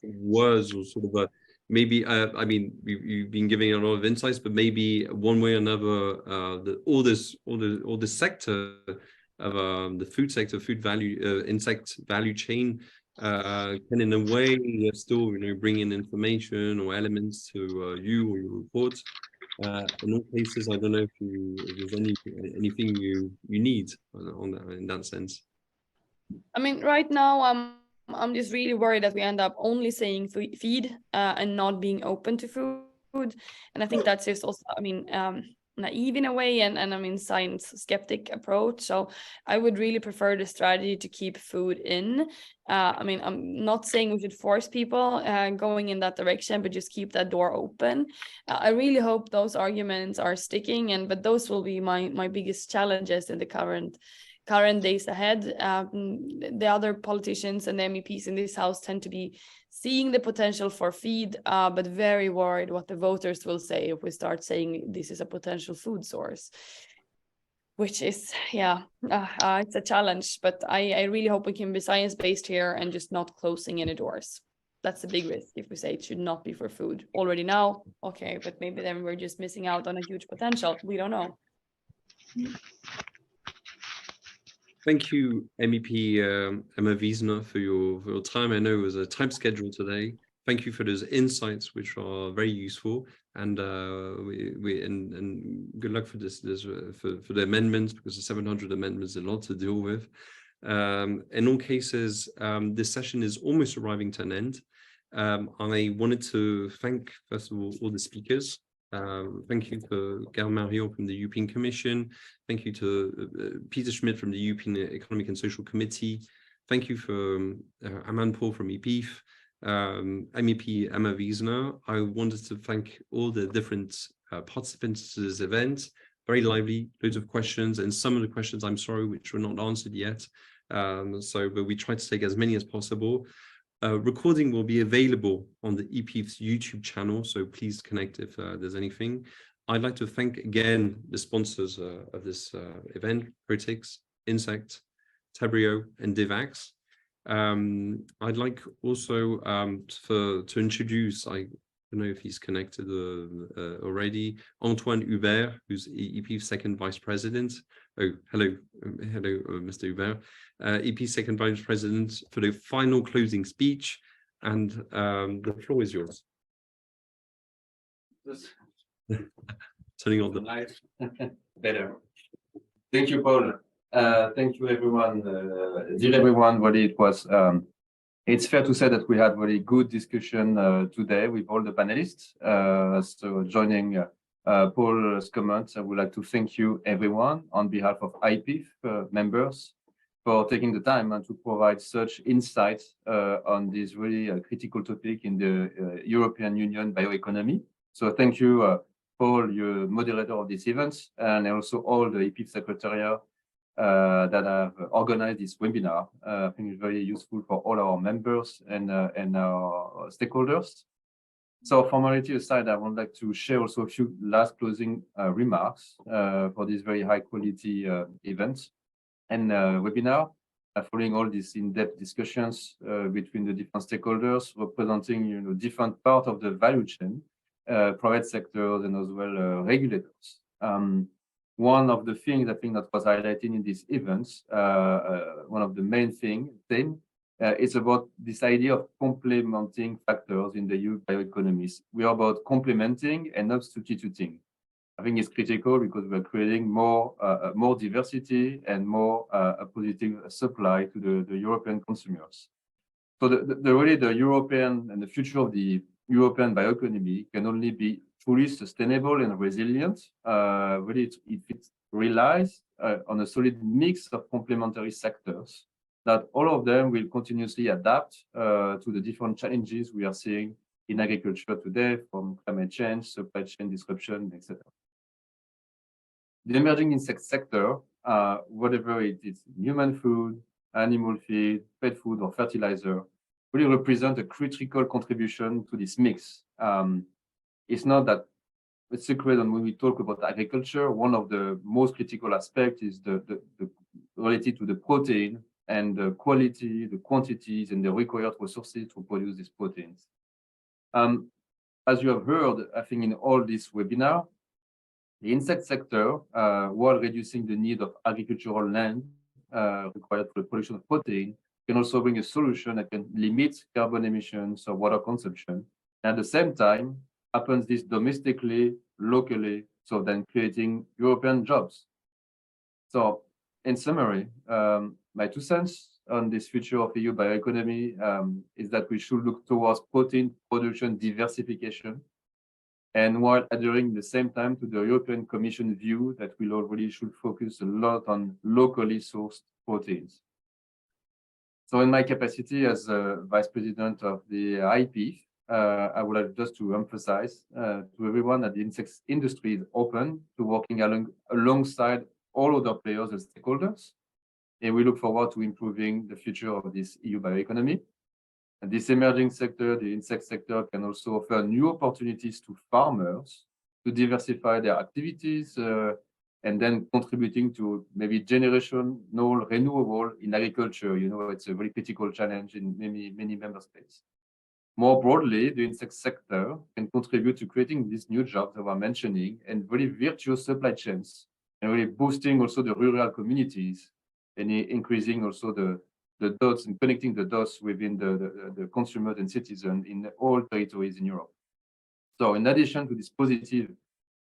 A: words, or sort of maybe I mean, you've been giving a lot of insights, but maybe one way or another, all this sector of the food sector, food value, insect value chain, can in a way still bring in information or elements to you or your reports. In all cases, I don't know if there's anything you need on that, in that sense.
F: I mean, right now, I'm just really worried that we end up only saying feed and not being open to food. And I think that's just also, I mean, naive in a way, and I mean, science skeptic approach. So I would really prefer the strategy to keep food in. I mean, I'm not saying we should force people going in that direction, but just keep that door open. I really hope those arguments are sticking, but those will be my biggest challenges in the current days ahead. The other politicians and the MEPs in this house tend to be seeing the potential for feed, but very worried what the voters will say if we start saying this is a potential food source, which is, it's a challenge. But I really hope we can be science-based here and just not closing any doors. That's a big risk if we say it should not be for food already now. Okay, but maybe then we're just missing out on a huge potential. We don't know.
A: Thank you, MEP Emma Wiesner, for your time. I know it was a tight schedule today. Thank you for those insights, which are very useful. And and good luck for for the amendments, because the 700 amendments is a lot to deal with. In all cases, this session is almost arriving to an end. I wanted to thank, first of all the speakers. Thank you to Gail Marion from the European Commission. Thank you to Peter Schmidt from the European Economic and Social Committee. Thank you for Amand Paul from IPIFF, MEP Emma Wiesner. I wanted to thank all the different participants to this event. Very lively, loads of questions, and some of the questions, I'm sorry, which were not answered yet. But we tried to take as many as possible. Recording will be available on the IPIFF's YouTube channel, so please connect if there's anything. I'd like to thank again the sponsors of this event, Protix, Insect, Tabrio, and Divax. I'd like also to introduce, I don't know if he's connected already, Antoine Hubert, who's IPIFF's second vice president. Oh, hello, Mr. Hubert. EP second vice president, for the final closing speech, and the floor is yours. Turning on the light.
G: Better. Thank you, Paul. Thank you, everyone. Dear everyone, it was. It's fair to say that we had very good discussion today with all the panelists. So joining Paul's comments, I would like to thank you, everyone, on behalf of IPIFF members, for taking the time and to provide such insights on this really critical topic in the European Union bioeconomy. So thank you, Paul, your moderator of this event, and also all the IPIFF secretariat that have organized this webinar. I think it's very useful for all our members and our stakeholders. So formality aside, I would like to share also a few last closing remarks for this very high quality event and webinar, following all these in-depth discussions between the different stakeholders representing different parts of the value chain, private sectors and as well regulators. One of the things I think that was highlighted in these events, one of the main things is about this idea of complementing factors in the EU bioeconomies. We are about complementing and not substituting. I think it's critical because we're creating more diversity and more a positive supply to the European consumers. So really the European and the future of the European bioeconomy can only be fully sustainable and resilient really if it relies on a solid mix of complementary sectors, that all of them will continuously adapt to the different challenges we are seeing in agriculture today, from climate change, supply chain disruption, etc. The emerging insect sector, whatever it is, human food, animal feed, pet food, or fertilizer, really represent a critical contribution to this mix. It's not that it's secret, and when we talk about agriculture, one of the most critical aspects is the related to the protein and the quality, the quantities, and the required resources to produce these proteins. As you have heard, I think in all this webinar, the insect sector, while reducing the need of agricultural land required for the production of protein, can also bring a solution that can limit carbon emissions or water consumption. And at the same time, happens this domestically locally, so then creating European jobs. So in summary, my 2 cents on this future of EU bioeconomy is that we should look towards protein production diversification, and while adhering at the same time to the European Commission view that we already should focus a lot on locally sourced proteins. So in my capacity as Vice President of the IPIFF, I would like just to emphasize to everyone that the insect industry is open to working alongside all other players and stakeholders. And we look forward to improving the future of this EU bioeconomy. And this emerging sector, the insect sector, can also offer new opportunities to farmers to diversify their activities and then contributing to maybe generational renewable in agriculture. You know, it's a very critical challenge in many member states. More broadly, the insect sector can contribute to creating these new jobs that we're mentioning and very virtuous supply chains, and really boosting also the rural communities and increasing also the dots and connecting the dots within the consumers and citizens in all territories in Europe. So in addition to this positive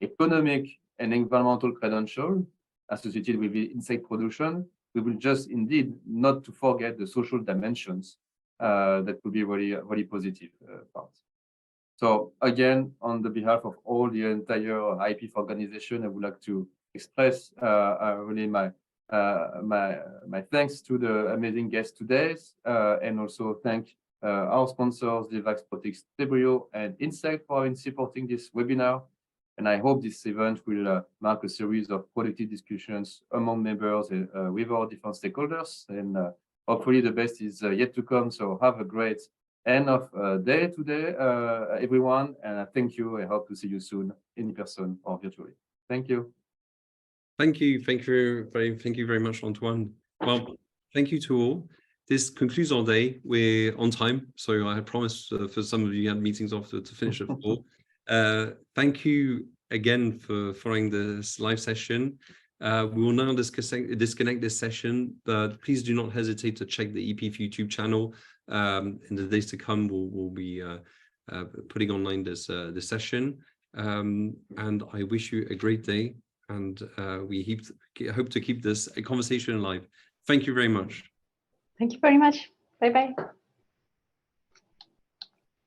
G: economic and environmental credential associated with the insect production, we will just indeed not to forget the social dimensions that could be very positive parts. So again, on the behalf of all the entire IPIFF organization, I would like to express really my thanks to the amazing guests today, and also thank our sponsors, the Vaxprotex, Debrio, and Insect for supporting this webinar. And I hope this event will mark a series of productive discussions among members with our different stakeholders. And hopefully the best is yet to come. So have a great end of day today, everyone. And thank you. I hope to see you soon in person or virtually. Thank you.
A: Thank you very much, Antoine. Well, thank you to all. This concludes our day. We're on time, so I had promised for some of you had meetings after to finish at 4. Thank you again for following this live session. We will now disconnect this session, but please do not hesitate to check the IPIFF YouTube channel. In the days to come, we'll be putting online this session. And I wish you a great day. And we hope to keep this conversation alive. Thank you very much.
C: Thank you very much. Bye-bye.